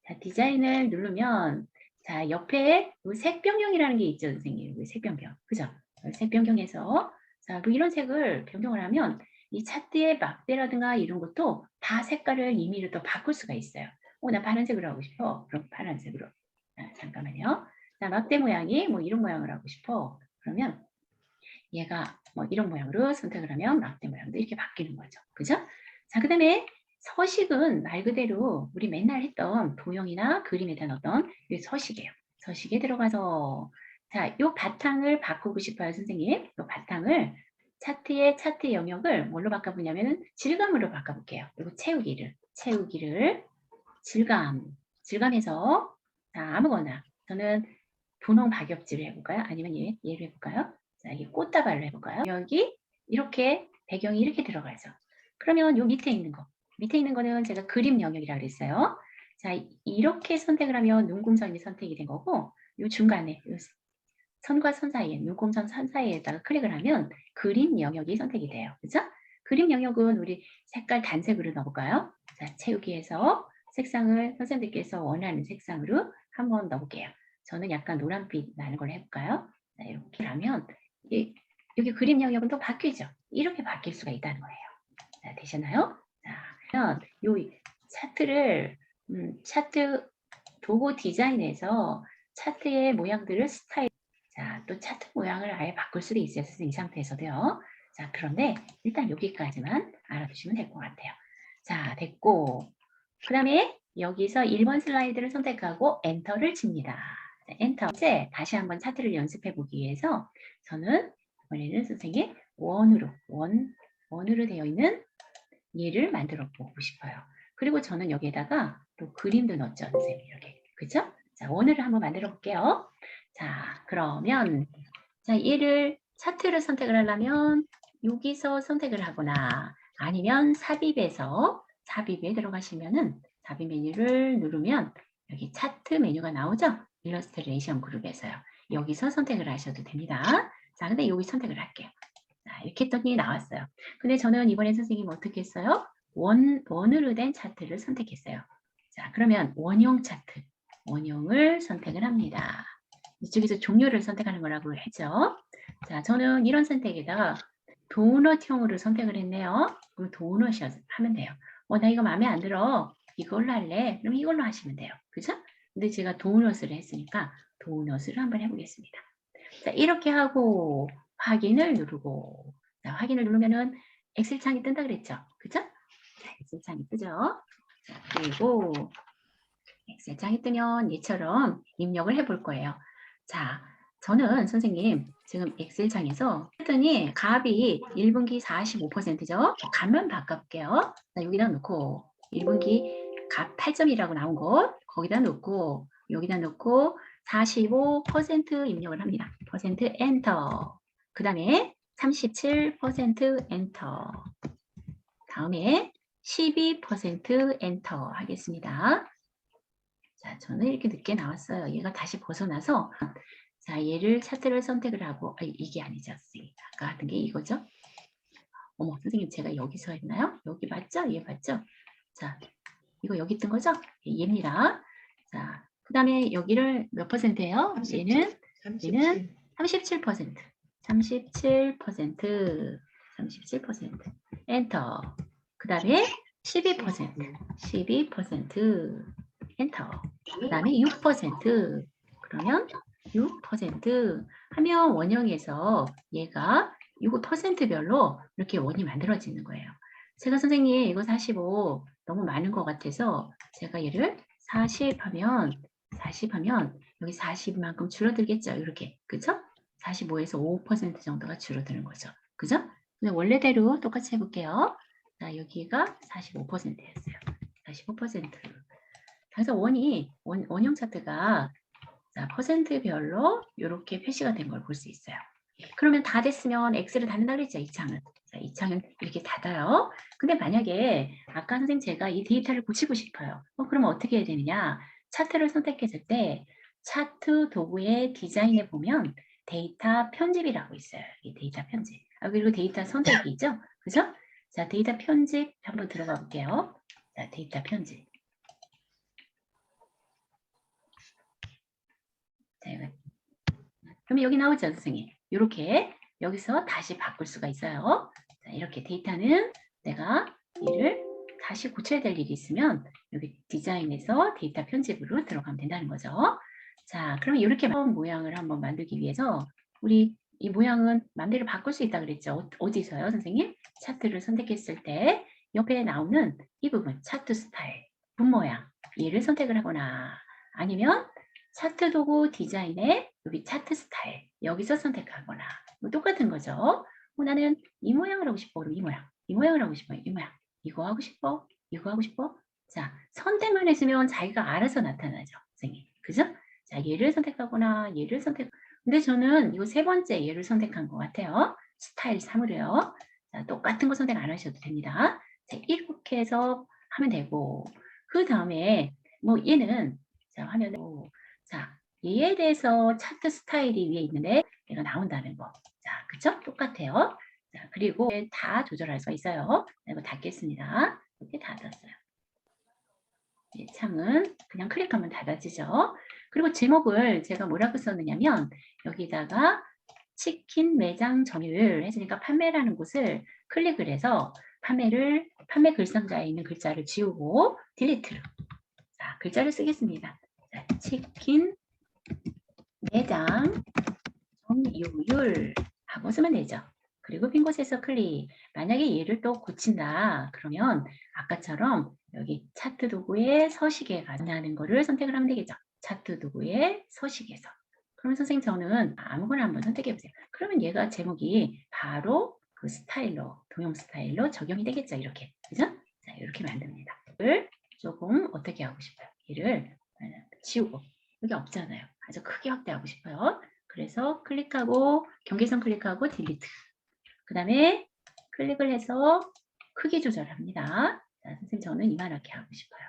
자, 디자인을 누르면 자, 옆에 색 변경이라는 게 있죠, 선생님. 색 변경. 그죠? 색 변경해서 자, 뭐 이런 색을 변경을 하면 이 차트의 막대라든가 이런 것도 다 색깔을 임의로 또 바꿀 수가 있어요. 나 파란색으로 하고 싶어. 그럼 파란색으로. 잠깐만요. 자, 막대 모양이 뭐 이런 모양을 하고 싶어. 그러면 얘가 뭐 이런 모양으로 선택을 하면 막대 모양도 이렇게 바뀌는 거죠. 그죠? 자, 그 다음에 서식은 말 그대로 우리 맨날 했던 도형이나 그림에 대한 어떤 서식이에요. 서식에 들어가서 자, 이 바탕을 바꾸고 싶어요, 선생님. 이 바탕을 차트의 차트 영역을 뭘로 바꿔보냐면 질감으로 바꿔볼게요. 그리고 채우기를 질감에서 자, 아무거나 저는 분홍 박엽지를 해볼까요? 아니면 얘를 해볼까요? 자, 이게 꽃다발로 해볼까요? 여기 이렇게 배경이 이렇게 들어가죠. 그러면 요 밑에 있는 거는 제가 그림 영역이라고 그랬어요. 자, 이렇게 선택을 하면 눈금선이 선택이 된 거고, 요 중간에 요 선과 선 사이에, 눈금선 선 사이에다가 클릭을 하면 그림 영역이 선택이 돼요. 그죠? 그림 영역은 우리 색깔 단색으로 넣어볼까요? 자, 채우기에서 색상을 선생님들께서 원하는 색상으로 한번 넣어볼게요. 저는 약간 노란빛 나는 걸로 해볼까요? 자, 이렇게 하면 여기 그림 영역은 또 바뀌죠. 이렇게 바뀔 수가 있다는 거예요. 자, 되셨나요? 자, 그러면 요 차트를 차트 도구 디자인에서 차트의 모양들을 스타일, 자, 또 차트 모양을 아예 바꿀 수도 있어요. 이 상태에서도요. 자, 그런데 일단 여기까지만 알아두시면 될 것 같아요. 자, 됐고. 그 다음에 여기서 1번 슬라이드를 선택하고 엔터를 칩니다. 자, 엔터. 이제 다시 한번 차트를 연습해 보기 위해서 저는 이번에는 선생님 원으로 되어 있는 얘를 만들어 보고 싶어요. 그리고 저는 여기에다가 또 그림도 넣었죠, 선생님. 이렇게. 그죠? 자, 원으로 한번 만들어 볼게요. 자, 그러면 자, 얘를 차트를 선택을 하려면 여기서 선택을 하거나 아니면 삽입에 들어가시면은 삽입 메뉴를 누르면 여기 차트 메뉴가 나오죠? 일러스트레이션 그룹에서요. 여기서 선택을 하셔도 됩니다. 자, 근데 여기 선택을 할게요. 자, 이렇게 했더니 나왔어요. 근데 저는 이번에 선생님 어떻게 했어요? 원으로 된 차트를 선택했어요. 자, 그러면 원형을 선택을 합니다. 이쪽에서 종류를 선택하는 거라고 했죠. 자, 저는 이런 선택에다가 도넛형으로 선택을 했네요. 그럼 도넛이 하면 돼요. 나 이거 마음에 안 들어. 이걸로 할래. 그럼 이걸로 하시면 돼요. 그죠? 근데 제가 도넛을 했으니까 도넛을 한번 해보겠습니다. 자, 이렇게 하고 확인을 누르고, 자, 확인을 누르면은 엑셀 창이 뜬다 그랬죠. 그죠? 자, 엑셀 창이 뜨죠. 자, 그리고 엑셀 창이 뜨면 얘처럼 입력을 해볼 거예요. 자, 저는 선생님 지금 엑셀창에서 했더니 값이 1분기 45%죠. 값만 바꿔볼게요. 자, 여기다 놓고 1분기 값 8점이라고 나온 곳 거기다 놓고 여기다 놓고 45% 입력을 합니다. 퍼센트 엔터. 그 다음에 37% 엔터. 다음에 12% 엔터 하겠습니다. 자, 저는 이렇게 늦게 나왔어요. 얘가 다시 벗어나서 자, 얘를 차트를 선택을 하고 이게 아니죠, 선생님. 아까 하던 게 이거죠? 어머, 선생님 제가 여기서 했나요? 여기 맞죠? 얘 맞죠? 자, 이거 여기 뜬 거죠? 얘입니다. 자, 그 다음에 여기를 몇 퍼센트예요? 얘는 37%. 37%. 엔터. 그 다음에 12%. 엔터. 그 다음에 6%. 그러면 6% 하면 원형에서 얘가 이거 퍼센트별로 이렇게 원이 만들어지는 거예요. 제가 선생님 이거 45 너무 많은 것 같아서 제가 얘를 40 하면 여기 40만큼 줄어들겠죠. 이렇게. 그죠? 45에서 5% 정도가 줄어드는 거죠. 그죠? 근데 원래대로 똑같이 해볼게요. 자, 여기가 45%였어요. 45%. 그래서 원형 차트가 자, 퍼센트별로 이렇게 표시가 된 걸 볼 수 있어요. 그러면 다 됐으면 X를 닫는다 그랬죠, 이 창은. 자, 이 창은 이렇게 닫아요. 근데 만약에 아까 선생님 제가 이 데이터를 고치고 싶어요. 그러면 어떻게 해야 되느냐? 차트를 선택했을 때 차트 도구의 디자인에 보면 데이터 편집이라고 있어요. 이 데이터 편집. 그리고 데이터 선택이 있죠? 그죠? 자, 데이터 편집 한번 들어가 볼게요. 자, 데이터 편집. 자, 그러면 여기 나오죠, 선생님. 이렇게 여기서 다시 바꿀 수가 있어요. 자, 이렇게 데이터는 내가 얘를 다시 고쳐야 될 일이 있으면 여기 디자인에서 데이터 편집으로 들어가면 된다는 거죠. 자, 그러면 이렇게 모양을 한번 만들기 위해서 우리 이 모양은 마음대로 바꿀 수 있다고 그랬죠. 어디서요, 선생님? 차트를 선택했을 때 옆에 나오는 이 부분, 차트 스타일, 분 모양, 얘를 선택을 하거나 아니면 차트 도구 디자인에 여기 차트 스타일 여기서 선택하거나 뭐 똑같은 거죠. 나는 이 모양을 하고 싶어. 그럼 이 모양을 하고 싶어. 이 모양. 이거 하고 싶어. 이거 하고 싶어. 자, 선택만 했으면 자기가 알아서 나타나죠, 선생님. 그죠? 자, 얘를 선택하거나 얘를 선택. 근데 저는 이 세 번째 얘를 선택한 것 같아요. 스타일 3으로요. 자, 똑같은 거 선택 안 하셔도 됩니다. 자, 이렇게 해서 하면 되고, 그 다음에 뭐 얘는 자, 화면에 자, 얘에 대해서 차트 스타일이 위에 있는데 얘가 나온다는 거. 자, 그쵸? 똑같아요. 자, 그리고 다 조절할 수가 있어요. 이거 닫겠습니다. 이렇게 닫았어요. 이 창은 그냥 클릭하면 닫아지죠. 그리고 제목을 제가 뭐라고 썼느냐면 여기다가 치킨 매장 점유율 했으니까 판매라는 곳을 클릭을 해서 판매 글상자에 있는 글자를 지우고 딜리트로 자, 글자를 쓰겠습니다. 자, 치킨 매장 점유율 하고 쓰면 되죠. 그리고 빈 곳에서 클릭. 만약에 얘를 또 고친다. 그러면 아까처럼 여기 차트 도구의 서식에 가는 거를 선택을 하면 되겠죠. 차트 도구의 서식에서. 그러면 선생님 저는 아무거나 한번 선택해 보세요. 그러면 얘가 제목이 바로 그 스타일로, 도형 스타일로 적용이 되겠죠. 이렇게. 그죠? 자, 이렇게 만듭니다. 이걸 조금 어떻게 하고 싶어요? 얘를 지우고. 여기 없잖아요. 아주 크게 확대하고 싶어요. 그래서 클릭하고 경계선 클릭하고 딜리트. 그 다음에 클릭을 해서 크기 조절합니다. 자, 선생님 저는 이만하게 하고 싶어요.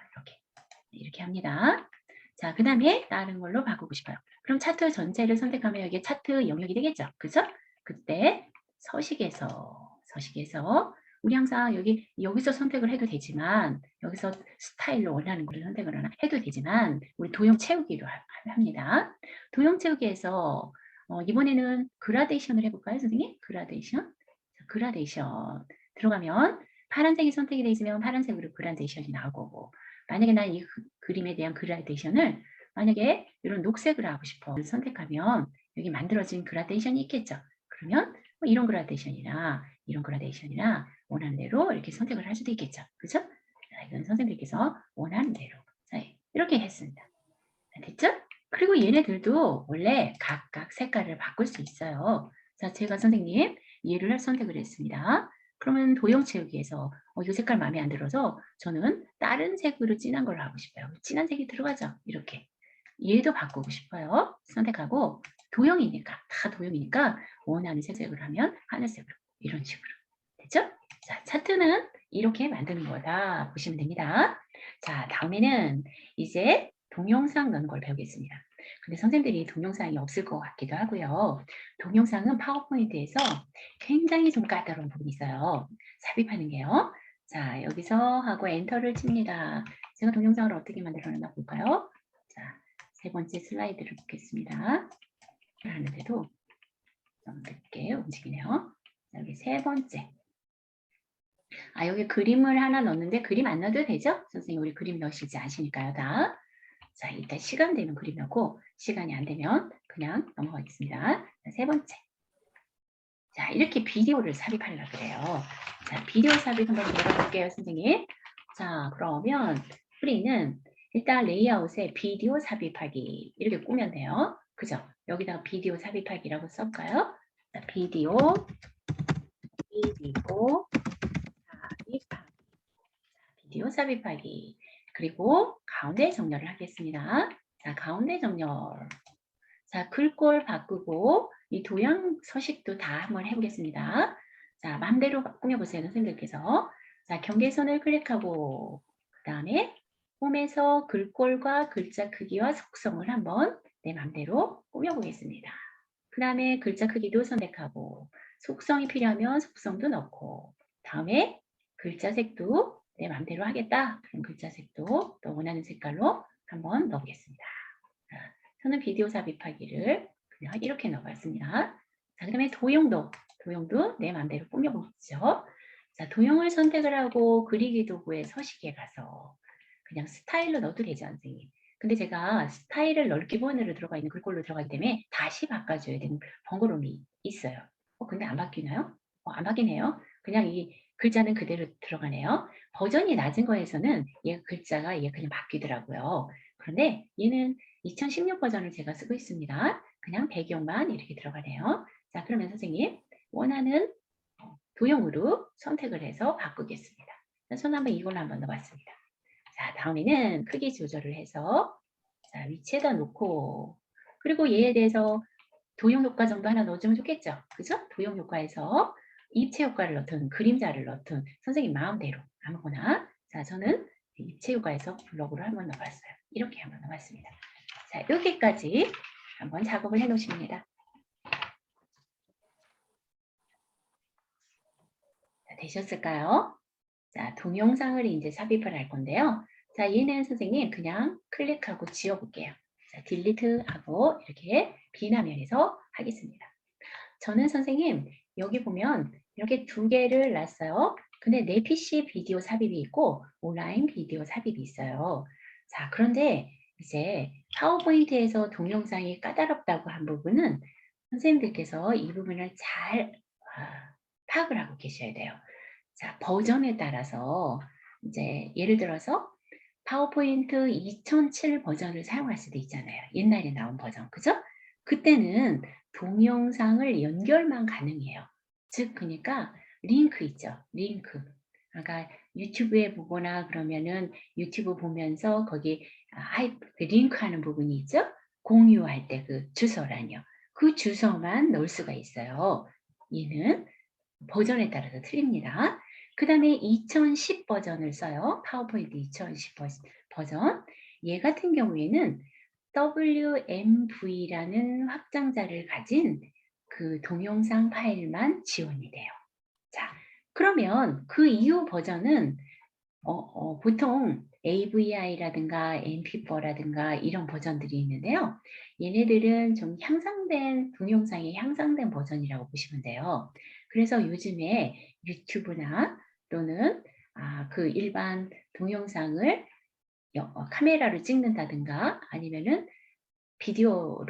이렇게 합니다. 자, 그 다음에 다른 걸로 바꾸고 싶어요. 그럼 차트 전체를 선택하면 여기 차트 영역이 되겠죠. 그죠? 그때 서식에서 우리 항상 여기서 선택을 해도 되지만 여기서 스타일로 원하는 것을 선택을 하나 해도 되지만 우리 도형 채우기로 합니다. 도형 채우기에서 이번에는 그라데이션을 해볼까요, 선생님? 그라데이션 들어가면 파란색이 선택이 되어 있으면 파란색으로 그라데이션이 나올 거고 만약에 난 이 그림에 대한 그라데이션을 만약에 이런 녹색으로 하고 싶어 선택하면 여기 만들어진 그라데이션이 있겠죠. 그러면 뭐 이런 그라데이션이나 이런 그라데이션이나 원하는 대로 이렇게 선택을 할 수도 있겠죠. 그죠? 자, 이건 선생님께서 원하는 대로 자, 이렇게 했습니다. 자, 됐죠? 그리고 얘네들도 원래 각각 색깔을 바꿀 수 있어요. 자, 제가 선생님 얘를 선택을 했습니다. 그러면 도형 채우기에서 이 색깔 마음에 안 들어서 저는 다른 색으로 진한 걸로 하고 싶어요. 진한 색이 들어가죠. 이렇게. 얘도 바꾸고 싶어요. 선택하고 도형이니까 다 도형이니까 원하는 색으로 하면 하늘색으로 이런 식으로. 됐죠? 자, 차트는 이렇게 만드는 거다 보시면 됩니다. 자, 다음에는 이제 동영상 넣는 걸 배우겠습니다. 근데 선생님들이 동영상이 없을 것 같기도 하고요. 동영상은 파워포인트에서 굉장히 좀 까다로운 부분이 있어요. 삽입하는 게요. 자, 여기서 하고 엔터를 칩니다. 제가 동영상을 어떻게 만들어놨나 볼까요? 자, 세 번째 슬라이드를 보겠습니다. 하는데도 좀 늦게 움직이네요. 자, 여기 세 번째. 여기 그림을 하나 넣었는데 그림 안 넣어도 되죠? 선생님 우리 그림 넣으실지 아시니까요, 다. 자, 일단 시간 되면 그림 넣고 시간이 안 되면 그냥 넘어가겠습니다. 자, 세 번째. 자, 이렇게 비디오를 삽입하려고 그래요. 자, 비디오 삽입 한번 들어볼게요, 선생님. 자, 그러면 우리는 일단 레이아웃에 비디오 삽입하기 이렇게 꾸면 돼요. 그죠? 여기다가 비디오 삽입하기라고 쓸까요? 자, 비디오 삽입하기. 비디오 삽입하기. 그리고 가운데 정렬을 하겠습니다. 자, 가운데 정렬. 자, 글꼴 바꾸고 이 도형 서식도 다 한번 해보겠습니다. 자, 마음대로 꾸며보세요, 선생님께서. 자, 경계선을 클릭하고 그 다음에 홈에서 글꼴과 글자 크기와 속성을 한번 내 마음대로 꾸며보겠습니다. 그 다음에 글자 크기도 선택하고 속성이 필요하면 속성도 넣고 다음에 글자 색도 내 마음대로 하겠다. 그럼 글자 색도 또 원하는 색깔로 한번 넣어보겠습니다. 자, 저는 비디오 삽입하기를 그냥 이렇게 넣어봤습니다. 자, 그 다음에 도형도 내 마음대로 꾸며보죠. 자, 도형을 선택을 하고 그리기 도구의 서식에 가서 그냥 스타일로 넣어도 되죠, 선생님. 근데 제가 스타일을 넣을 기본으로 들어가 있는 글꼴로 들어가기 때문에 다시 바꿔줘야 되는 번거로움이 있어요. 근데 안 바뀌나요? 안 바뀌네요. 그냥 이 글자는 그대로 들어가네요. 버전이 낮은 거에서는 글자가 그냥 바뀌더라고요. 그런데 얘는 2016 버전을 제가 쓰고 있습니다. 그냥 배경만 이렇게 들어가네요. 자, 그러면 선생님 원하는 도형으로 선택을 해서 바꾸겠습니다. 저는 한번 이걸로 한번 넣어봤습니다. 자, 다음에는 크기 조절을 해서 자, 위치에다 놓고 그리고 얘에 대해서 도형 효과 정도 하나 넣어주면 좋겠죠? 그죠? 도형 효과에서 입체 효과를 넣든 그림자를 넣든 선생님 마음대로 아무거나. 자, 저는 입체 효과에서 블럭으로 한번 넣어봤어요. 이렇게 한번 넣어봤습니다. 자, 여기까지 한번 작업을 해 놓으십니다. 자, 되셨을까요? 자, 동영상을 이제 삽입을 할 건데요. 자, 얘는 선생님 그냥 클릭하고 지워볼게요. 자, 딜리트하고 이렇게 비화면에서 하겠습니다. 저는 선생님 여기 보면 이렇게 두 개를 놨어요. 근데 내 PC 비디오 삽입이 있고 온라인 비디오 삽입이 있어요. 자, 그런데 이제 파워포인트에서 동영상이 까다롭다고 한 부분은 선생님들께서 이 부분을 잘 파악을 하고 계셔야 돼요. 자, 버전에 따라서 이제 예를 들어서 파워포인트 2007 버전을 사용할 수도 있잖아요. 옛날에 나온 버전, 그죠? 그때는 동영상을 연결만 가능해요. 즉, 그러니까 링크 있죠. 링크. 그러니까 유튜브에 보거나 그러면은 유튜브 보면서 거기 그 링크하는 부분이 있죠. 공유할 때 그 주소란요. 그 주소만 넣을 수가 있어요. 얘는 버전에 따라서 틀립니다. 그 다음에 2010 버전을 써요. 파워포인트 2010 버전. 얘 같은 경우에는 WMV라는 확장자를 가진 그 동영상 파일만 지원이 돼요. 자, 그러면 그 이후 버전은 보통 AVI라든가 MP4라든가 이런 버전들이 있는데요. 얘네들은 좀 향상된 동영상의 향상된 버전이라고 보시면 돼요. 그래서 요즘에 유튜브나 또는 그 일반 동영상을 카메라로 찍는다든가 아니면은 비디오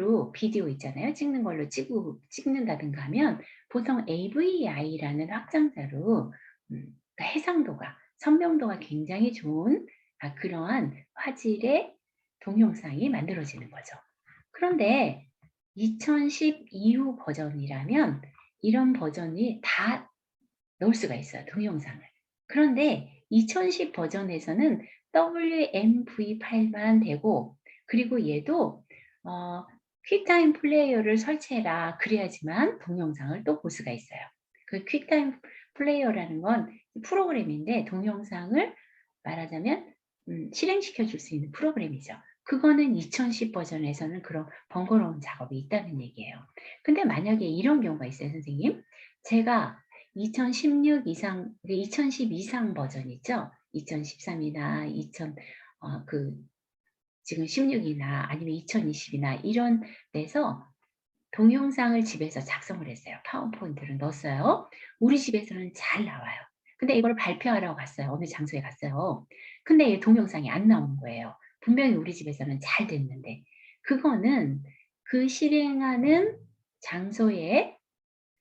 있잖아요. 찍는 걸로 찍는다든가 하면 보통 AVI라는 확장자로 그러니까 해상도가 선명도가 굉장히 좋은 그러한 화질의 동영상이 만들어지는 거죠. 그런데 2010 이후 버전이라면 이런 버전이 다 넣을 수가 있어요. 동영상을. 그런데 2010 버전에서는 WMV 파일만 되고 그리고 얘도 퀵타임 플레이어를 설치해라. 그래야지만 동영상을 또 볼 수가 있어요. 그 퀵타임 플레이어라는 건 프로그램인데 동영상을 말하자면 실행시켜 줄 수 있는 프로그램이죠. 그거는 2010 버전에서는 그런 번거로운 작업이 있다는 얘기예요. 근데 만약에 이런 경우가 있어요, 선생님. 제가 2016 이상, 2010 이상 버전 있죠? 2013이나 지금 16이나 아니면 2020이나 이런 데서 동영상을 집에서 작성을 했어요. 파워포인트를 넣었어요. 우리 집에서는 잘 나와요. 근데 이걸 발표하러 갔어요. 어느 장소에 갔어요. 근데 이 동영상이 안 나오는 거예요. 분명히 우리 집에서는 잘 됐는데 그거는 그 실행하는 장소에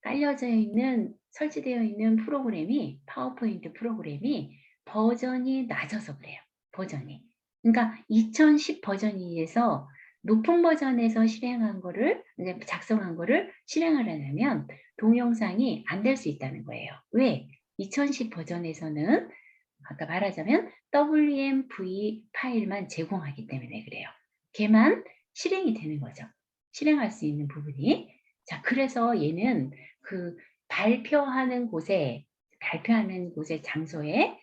깔려져 있는 설치되어 있는 프로그램이 파워포인트 프로그램이 버전이 낮아서 그래요. 버전이. 그러니까 2010 버전에서 높은 버전에서 실행한 거를 작성한 거를 실행하려면 동영상이 안 될 수 있다는 거예요. 왜? 2010 버전에서는 아까 말하자면 WMV 파일만 제공하기 때문에 그래요. 걔만 실행이 되는 거죠. 실행할 수 있는 부분이. 자, 그래서 얘는 그 발표하는 곳에 장소에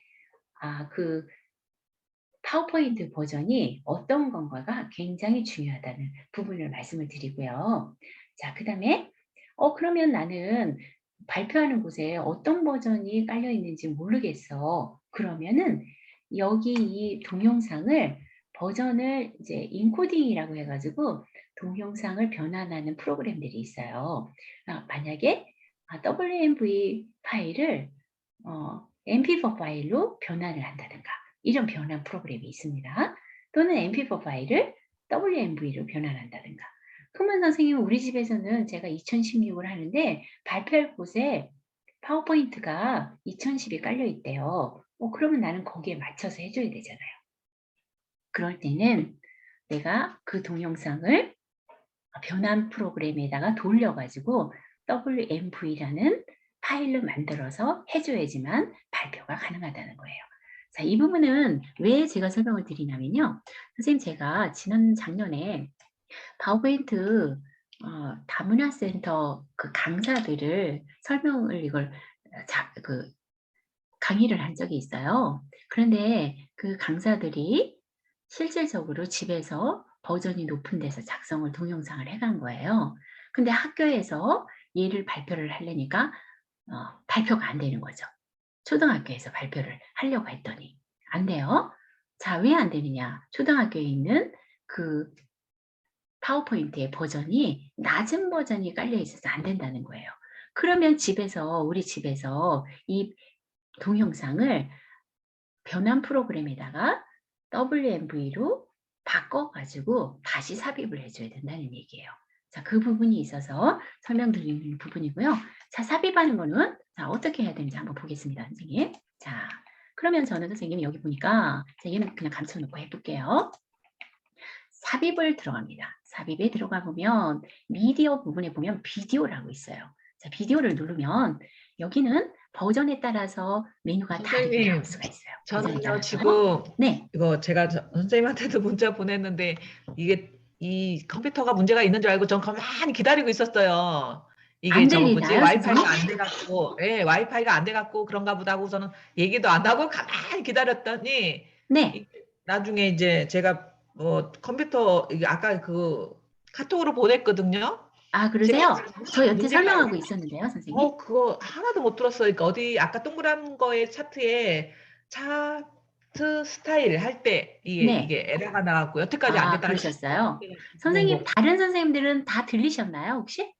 그 파워포인트 버전이 어떤 건가가 굉장히 중요하다는 부분을 말씀을 드리고요. 자, 그다음에 그러면 나는 발표하는 곳에 어떤 버전이 깔려 있는지 모르겠어. 그러면은 여기 이 동영상을 버전을 이제 인코딩이라고 해가지고 동영상을 변환하는 프로그램들이 있어요. 만약에 WMV 파일을 MP4 파일로 변환을 한다든가 이런 변환 프로그램이 있습니다. 또는 MP4 파일을 WMV로 변환한다든가. 그러면 선생님 우리 집에서는 제가 2016을 하는데 발표할 곳에 파워포인트가 2010이 깔려 있대요. 그러면 나는 거기에 맞춰서 해줘야 되잖아요. 그럴 때는 내가 그 동영상을 변환 프로그램에다가 돌려가지고 WMV라는 파일로 만들어서 해줘야지만 발표가 가능하다는 거예요. 자, 이 부분은 왜 제가 설명을 드리냐면요. 선생님 제가 작년에 파워포인트 다문화센터 그 강사들을 설명을 이걸 그 강의를 한 적이 있어요. 그런데 그 강사들이 실질적으로 집에서 버전이 높은 데서 작성을 동영상을 해간 거예요. 근데 학교에서 얘를 발표를 하려니까 발표가 안 되는 거죠. 초등학교에서 발표를 하려고 했더니 안 돼요. 자, 왜 안 되느냐? 초등학교에 있는 그 파워포인트의 버전이 낮은 버전이 깔려 있어서 안 된다는 거예요. 그러면 우리 집에서 이 동영상을 변환 프로그램에다가 WMV로 바꿔가지고 다시 삽입을 해줘야 된다는 얘기예요. 자, 그 부분이 있어서 설명드리는 부분이고요. 자, 삽입하는 거는 자, 어떻게 해야 되는지 한번 보겠습니다, 선생님. 자, 그러면 저는 선생님 여기 보니까 선생님 그냥 감춰놓고 해볼게요. 삽입을 들어갑니다. 삽입에 들어가 보면 미디어 부분에 보면 비디오라고 있어요. 자, 비디오를 누르면 여기는 버전에 따라서 메뉴가 다르게 선생님, 나올 수가 있어요. 버전에 저는요 따라서. 지금 네. 이거 제가 선생님한테도 문자 보냈는데 이게 이 컴퓨터가 문제가 있는 줄 알고 전 가만히 기다리고 있었어요. 이게 안 저거 뭐지? 들리나요, 와이파이가 안 돼갖고, 예, 와이파이가 안 돼갖고 그런가 보다 하고서는 얘기도 안 하고 가만히 기다렸더니 네. 나중에 이제 제가 컴퓨터 이게 아까 그 카톡으로 보냈거든요. 아, 그러세요? 저 여태 문제가- 설명하고 있었는데요, 선생님. 그거 하나도 못 들었어요. 그러니까 어디 아까 동그란 거에 차트에 차트 스타일 할 때 네. 이게 에러가 나왔고 여태까지 안 아, 됐다가 그러셨어요? 선생님, 뭐. 다른 선생님들은 다 들리셨나요, 혹시?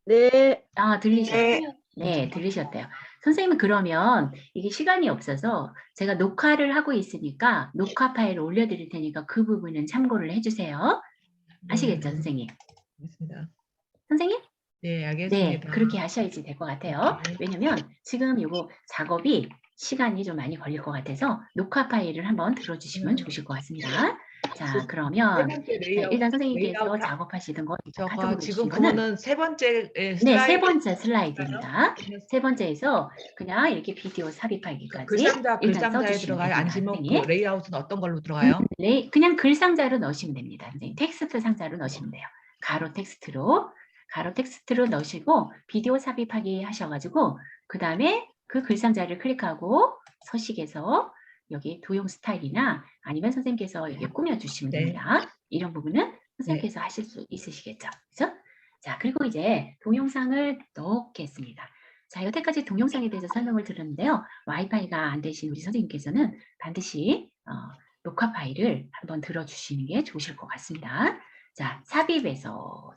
네. 아, 들리셨어요? 네, 들리셨대요. 선생님은 그러면 이게 시간이 없어서 제가 녹화를 하고 있으니까 녹화 파일을 올려드릴 테니까 그 부분은 참고를 해주세요. 아시겠죠, 선생님? 알겠습니다. 선생님? 네, 네, 알겠습니다. 그렇게 하셔야지 될 것 같아요. 네. 왜냐면 지금 이거 작업이 시간이 좀 많이 걸릴 것 같아서 녹화 파일을 한번 들어주시면 좋으실 것 같습니다. 자, 그러면 세 번째 네, 레이아웃, 일단 선생님께서 레이아웃 작업하시던 거 저거 카톡으로 지금 주신 거는 그거는 세 번째 네, 슬라이드. 세 번째 슬라이드입니다. 세 번째에서 그냥 이렇게 비디오 삽입하기까지 일단 글상자에 써주시면 들어가요? 됩니다, 아니면 그 선생님. 레이아웃은 어떤 걸로 들어가요? 네, 그냥 글 상자로 넣으시면 됩니다. 선생님. 텍스트 상자로 넣으시면 돼요. 가로 텍스트로 넣으시고 비디오 삽입하기 하셔가지고 그 다음에 그 글 상자를 클릭하고 서식에서 여기 도형 스타일이나 아니면 선생님께서 이렇게 꾸며주시면 네. 됩니다. 이런 부분은 선생님께서 하실 수 있으시겠죠. 그죠? 자, 그리고 이제 동영상을 넣겠습니다. 자, 여태까지 동영상에 대해서 설명을 드렸는데요. 와이파이가 안 되신 우리 선생님께서는 반드시 녹화 파일을 한번 들어주시는 게 좋으실 것 같습니다. 자, 삽입에서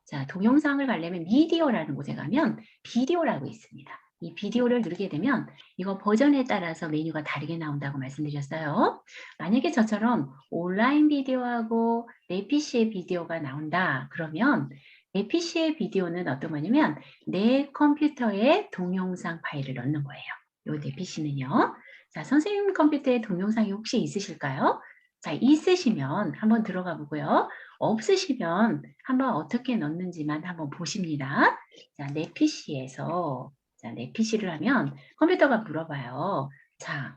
자, 동영상을 가려면 미디어라는 곳에 가면 비디오라고 있습니다. 이 비디오를 누르게 되면 이거 버전에 따라서 메뉴가 다르게 나온다고 말씀드렸어요. 만약에 저처럼 온라인 비디오하고 내 PC의 비디오가 나온다 그러면 내 PC의 비디오는 어떤 거냐면 내 컴퓨터에 동영상 파일을 넣는 거예요. 요 내 PC는요. 자, 선생님 컴퓨터에 동영상이 혹시 있으실까요? 자, 있으시면 한번 들어가 보고요. 없으시면 한번 어떻게 넣는지만 한번 보십니다. 자, 내 PC에서 내 PC를 하면 컴퓨터가 물어봐요. 자,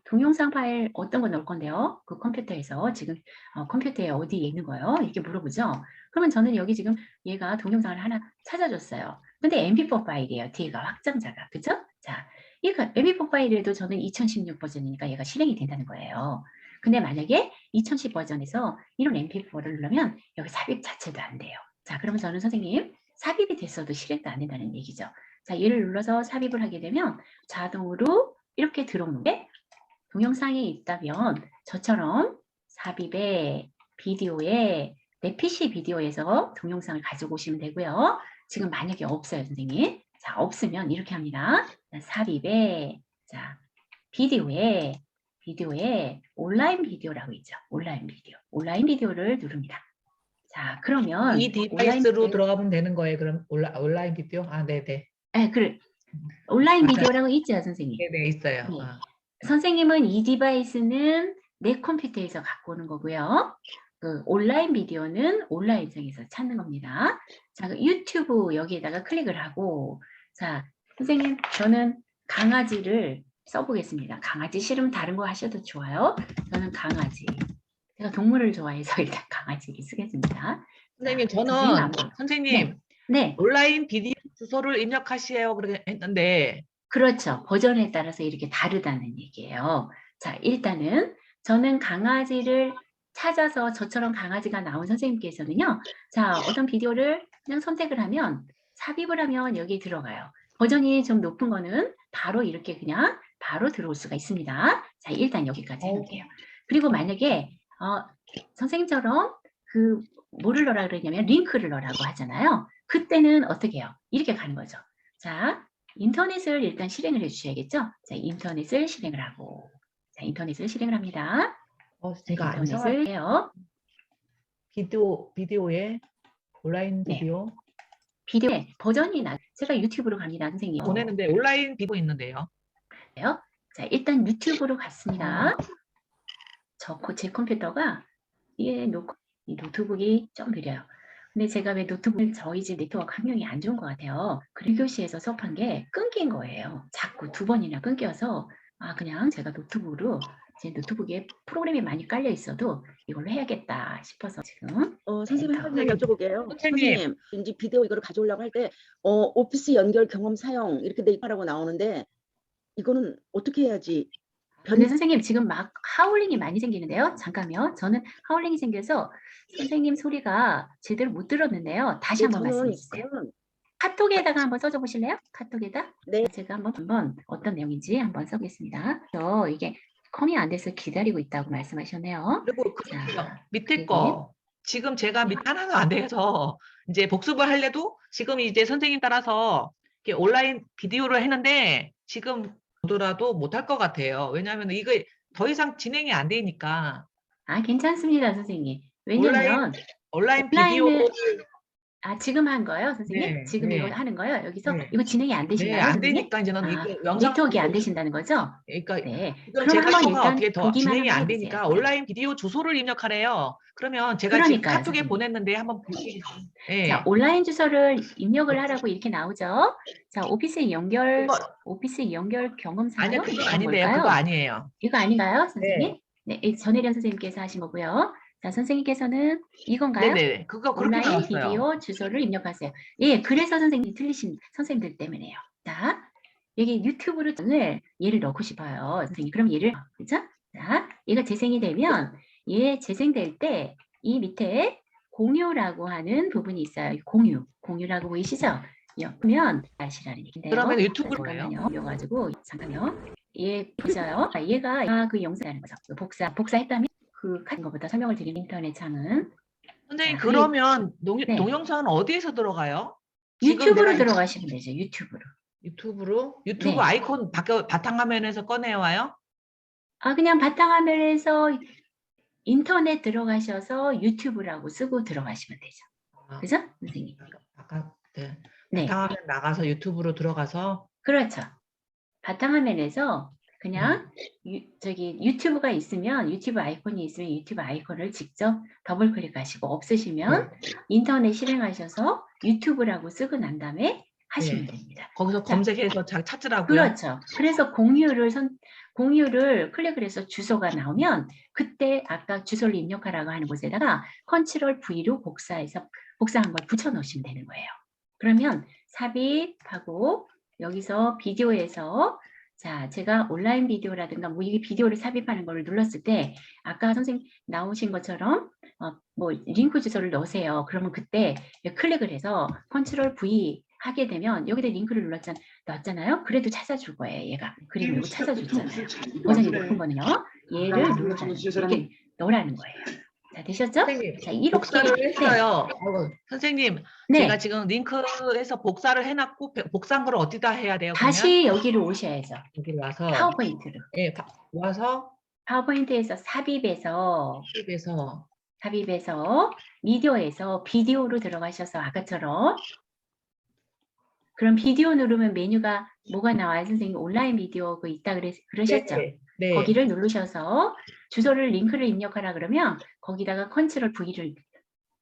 동영상 파일 어떤 거 넣을 건데요? 그 컴퓨터에서 지금 컴퓨터에 어디에 있는 거예요? 이렇게 물어보죠. 그러면 저는 여기 지금 얘가 동영상을 하나 찾아줬어요. 근데 mp4 파일이에요. 뒤가 확장자가. 그죠? 자, 이 mp4 파일에도 저는 2016 버전이니까 얘가 실행이 된다는 거예요. 근데 만약에 2010 버전에서 이런 mp4를 누르면 여기 삽입 자체도 안 돼요. 자, 그러면 저는 선생님 삽입이 됐어도 실행도 안 된다는 얘기죠. 자, 얘를 눌러서 삽입을 하게 되면 자동으로 이렇게 들어오는 게 동영상에 있다면 저처럼 삽입에 비디오에 내 PC 비디오에서 동영상을 가지고 오시면 되고요. 지금 만약에 없어요, 선생님. 자, 없으면 이렇게 합니다. 자, 삽입에 자, 비디오에 온라인 비디오라고 있죠. 온라인 비디오를 누릅니다. 자, 그러면 이 디바이스로 들어가면 되는 거예요. 그럼 온라인 비디오? 아, 네네. 네, 온라인 비디오라고 있죠, 선생님. 네네, 있어요. 네. 선생님은 이 디바이스는 내 컴퓨터에서 갖고 오는 거고요. 그 온라인 비디오는 온라인상에서 찾는 겁니다. 자, 그 유튜브 여기에다가 클릭을 하고, 자, 선생님, 저는 강아지를 써보겠습니다. 강아지 싫으면 다른 거 하셔도 좋아요. 저는 강아지. 제가 동물을 좋아해서 일단 강아지를 쓰겠습니다. 선생님, 자, 선생님, 네. 온라인 비디오 주소를 입력하시오 그렇게 했는데 그렇죠. 버전에 따라서 이렇게 다르다는 얘기예요. 자, 일단은 저는 강아지를 찾아서 저처럼 강아지가 나온 선생님께서는요. 자, 어떤 비디오를 그냥 선택을 하면 삽입을 하면 여기에 들어가요. 버전이 좀 높은 거는 바로 이렇게 그냥 바로 들어올 수가 있습니다. 자, 일단 여기까지 해놓을게요. 그리고 만약에 선생님처럼 그 뭐를 넣으라 그러냐면 링크를 넣으라고 하잖아요. 그때는 어떻게 해요? 이렇게 가는 거죠. 자, 인터넷을 일단 실행을 해주셔야겠죠? 자, 인터넷을 실행을 하고, 자, 인터넷을 실행을 합니다. 자, 제가 안 이상한 인터넷을 해요. 비디오에 온라인 네. 비디오 비디오에 버전이 제가 유튜브로 갑니다, 선생님. 보내는데 온라인 비디오 있는데요. 자, 일단 유튜브로 갔습니다. 제 컴퓨터가 이 노트북이 좀 느려요. 근데 제가 왜 노트북을 저희 집 네트워크 환경이 안 좋은 것 같아요. 그리고 교시에서 수업한 게 끊긴 거예요. 자꾸 2번이나 끊겨서 그냥 제가 노트북으로 제 노트북에 프로그램이 많이 깔려 있어도 이걸로 해야겠다 싶어서 지금 선생님 한 가지 여쭤볼게요. 선생님. 선생님, 이제 비디오 이거를 가져오려고 할 때 오피스 연결 경험 사용 이렇게 돼 있다고 나오는데 이거는 어떻게 해야지? 근데 선생님 지금 막 하울링이 많이 생기는데요. 잠깐만요. 저는 하울링이 생겨서 선생님 소리가 제대로 못 들었는데요. 다시 한번 말씀해 주세요. 카톡에다가 한번 써줘 보실래요? 카톡에다? 네. 제가 한번 어떤 내용인지 한번 써보겠습니다. 이게 컴이 안 돼서 기다리고 있다고 말씀하셨네요. 그리고 자, 밑에 거 지금 제가 밑에 하나도 안 돼서 이제 복습을 하려도 지금 이제 선생님 따라서 이렇게 온라인 비디오를 했는데 지금 보더라도 못할 것 같아요. 왜냐하면 이거 더 이상 진행이 안 되니까. 괜찮습니다, 선생님. 왜냐면 온라인 비디오 지금 한 거예요, 선생님? 네, 지금 네. 이거 하는 거예요? 여기서 네. 이거 진행이 안 되시나요? 네, 안 선생님? 되니까 이제는 이거 영상 네트워크가 안 되신다는 거죠? 그러니까 네. 지금 그럼 제가 한번 이거가 일단 어떻게 더 보기만 진행이 한번 안 해보세요. 되니까 온라인 비디오 주소를 입력하래요. 그러면 제가 지금 그러니까요, 카톡에 선생님. 보냈는데 한번 보시. 네. 자, 온라인 주소를 입력을 하라고 이렇게 나오죠. 자, 오피스 연결 경험 사용. 아니요, 그거 이건 아닌데요. 뭘까요? 그거 아니에요. 이거 아닌가요, 선생님? 네, 전혜련 선생님께서 하신 거고요. 자, 선생님께서는 이건가요? 네네. 그거 그렇게 온라인 나왔어요. 비디오 주소를 입력하세요. 예, 그래서 선생님이 틀리신 선생님들 때문에요. 자, 여기 유튜브로 얘를 넣고 싶어요, 선생님. 그럼 얘를 그죠? 자, 얘가 재생이 되면 얘 재생될 때 이 밑에 공유라고 하는 부분이 있어요. 공유라고 보이시죠? 그러면 아시라는 얘기인데요. 그러면 유튜브로 잠깐만요. 가지고 잠깐요. 얘 보세요. 얘가 그 영상하는 거죠. 복사했다면 그 같은 것보다 설명을 드리는 인터넷 창은 선생님 자, 그러면 네. 동영상은 어디에서 들어가요? 유튜브로 들어가시면 되죠. 유튜브로. 유튜브 네. 아이콘 바탕화면에서 꺼내와요? 그냥 바탕화면에서 인터넷 들어가셔서 유튜브라고 쓰고 들어가시면 되죠. 그죠, 선생님? 네. 바탕화면 나가서 유튜브로 들어가서. 그렇죠. 바탕화면에서 그냥 유튜브가 있으면 유튜브 아이콘이 있으면 유튜브 아이콘을 직접 더블 클릭하시고 없으시면 인터넷 실행하셔서 유튜브라고 쓰고 난 다음에 하시면 됩니다. 거기서 검색해서 찾으라고요? 그렇죠. 그래서 공유를 클릭을 해서 주소가 나오면 그때 아까 주소를 입력하라고 하는 곳에다가 컨트롤 V로 복사한 걸 붙여 놓으시면 되는 거예요. 그러면 삽입하고 여기서 비디오에서 자, 제가 온라인 비디오라든가 이 비디오를 삽입하는 걸 눌렀을 때 아까 선생님 나오신 것처럼 링크 주소를 넣으세요. 그러면 그때 클릭을 해서 컨트롤 V 하게 되면 여기다 링크를 넣었잖아요. 그래도 찾아줄 거예요, 얘가. 그리고 이거 찾아줬잖아요. 버전이 높은 거는요. 얘를 이렇게 넣으라는 거예요. 자, 되셨죠? 자, 이렇게 복사를 했어요. 선생님, 네. 제가 지금 링크에서 복사를 해놨고 복사한 걸 어디다 해야 돼요? 다시 여기로 오셔야죠. 여기로 와서 파워포인트로. 네, 와서 파워포인트에서 삽입해서 미디어에서 비디오로 들어가셔서 아까처럼 그럼 비디오 누르면 메뉴가 뭐가 나와요? 선생님 온라인 비디오 있다 그러셨죠? 네. 거기를 누르셔서 주소를 링크를 입력하라 그러면 거기다가 컨트롤 V를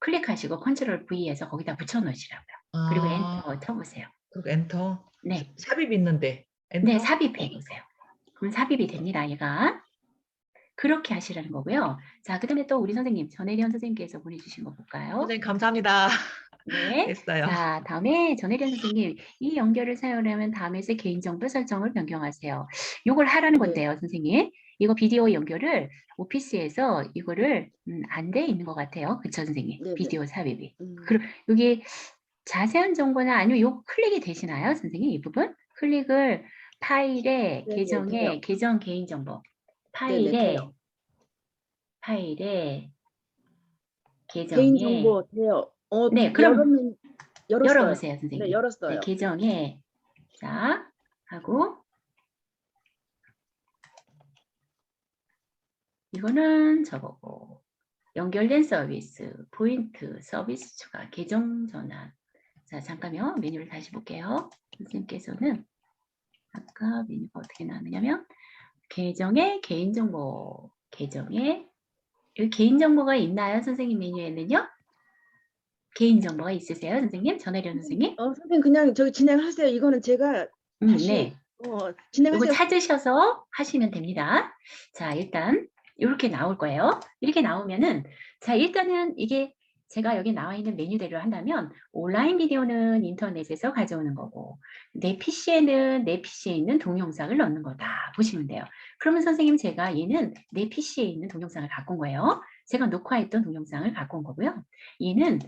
클릭하시고 컨트롤 V에서 거기다 붙여 놓으시라고요. 그리고 엔터 쳐보세요. 그리고 엔터. 네. 삽입 있는데. 엔터? 네, 삽입해 보세요. 그럼 삽입이 됩니다, 얘가. 그렇게 하시라는 거고요. 자, 그 다음에 또 우리 선생님, 전혜련 선생님께서 보내주신 거 볼까요? 선생님 감사합니다. 네. 됐어요. 자, 다음에 전혜련 선생님, 이 연결을 사용하려면 다음에서 개인정보 설정을 변경하세요. 요걸 하라는 네. 건데요, 선생님. 이거 비디오 연결을 오피스에서 이거를 안 돼 있는 것 같아요. 그쵸, 선생님? 네네. 비디오 삽입이. 음. 그리고 여기 자세한 정보나 아니면 요 클릭이 되시나요, 선생님? 이 부분? 클릭을 파일에, 네네, 계정에, 돼요. 계정 개인정보. 네네, 돼요. 파일에, 계정에, 개인정보 돼요. 네, 그럼 열었어요. 열어보세요, 선생님. 네, 열었어요. 네, 계정에, 자, 하고, 이거는 저거고, 연결된 서비스, 포인트, 서비스 추가, 계정 전환. 자, 잠깐만요. 메뉴를 다시 볼게요. 선생님께서는 아까 메뉴가 어떻게 나왔냐면, 계정에 개인정보, 계정에, 여기 개인정보가 있나요, 선생님 메뉴에는요? 개인정보가 있으세요, 선생님? 전혜련 선생님? 선생님 그냥 저기 진행하세요. 이거는 제가 다시 네. 요거 진행하세요. 찾으셔서 하시면 됩니다. 자, 일단 이렇게 나올 거예요. 이렇게 나오면은 자, 일단은 이게 제가 여기 나와 있는 메뉴대로 한다면 온라인 비디오는 인터넷에서 가져오는 거고 내 PC에는 내 PC에 있는 동영상을 넣는 거다 보시면 돼요. 그러면 선생님 제가 얘는 내 PC에 있는 동영상을 갖고 온 거예요. 제가 녹화했던 동영상을 갖고 온 거고요. 얘는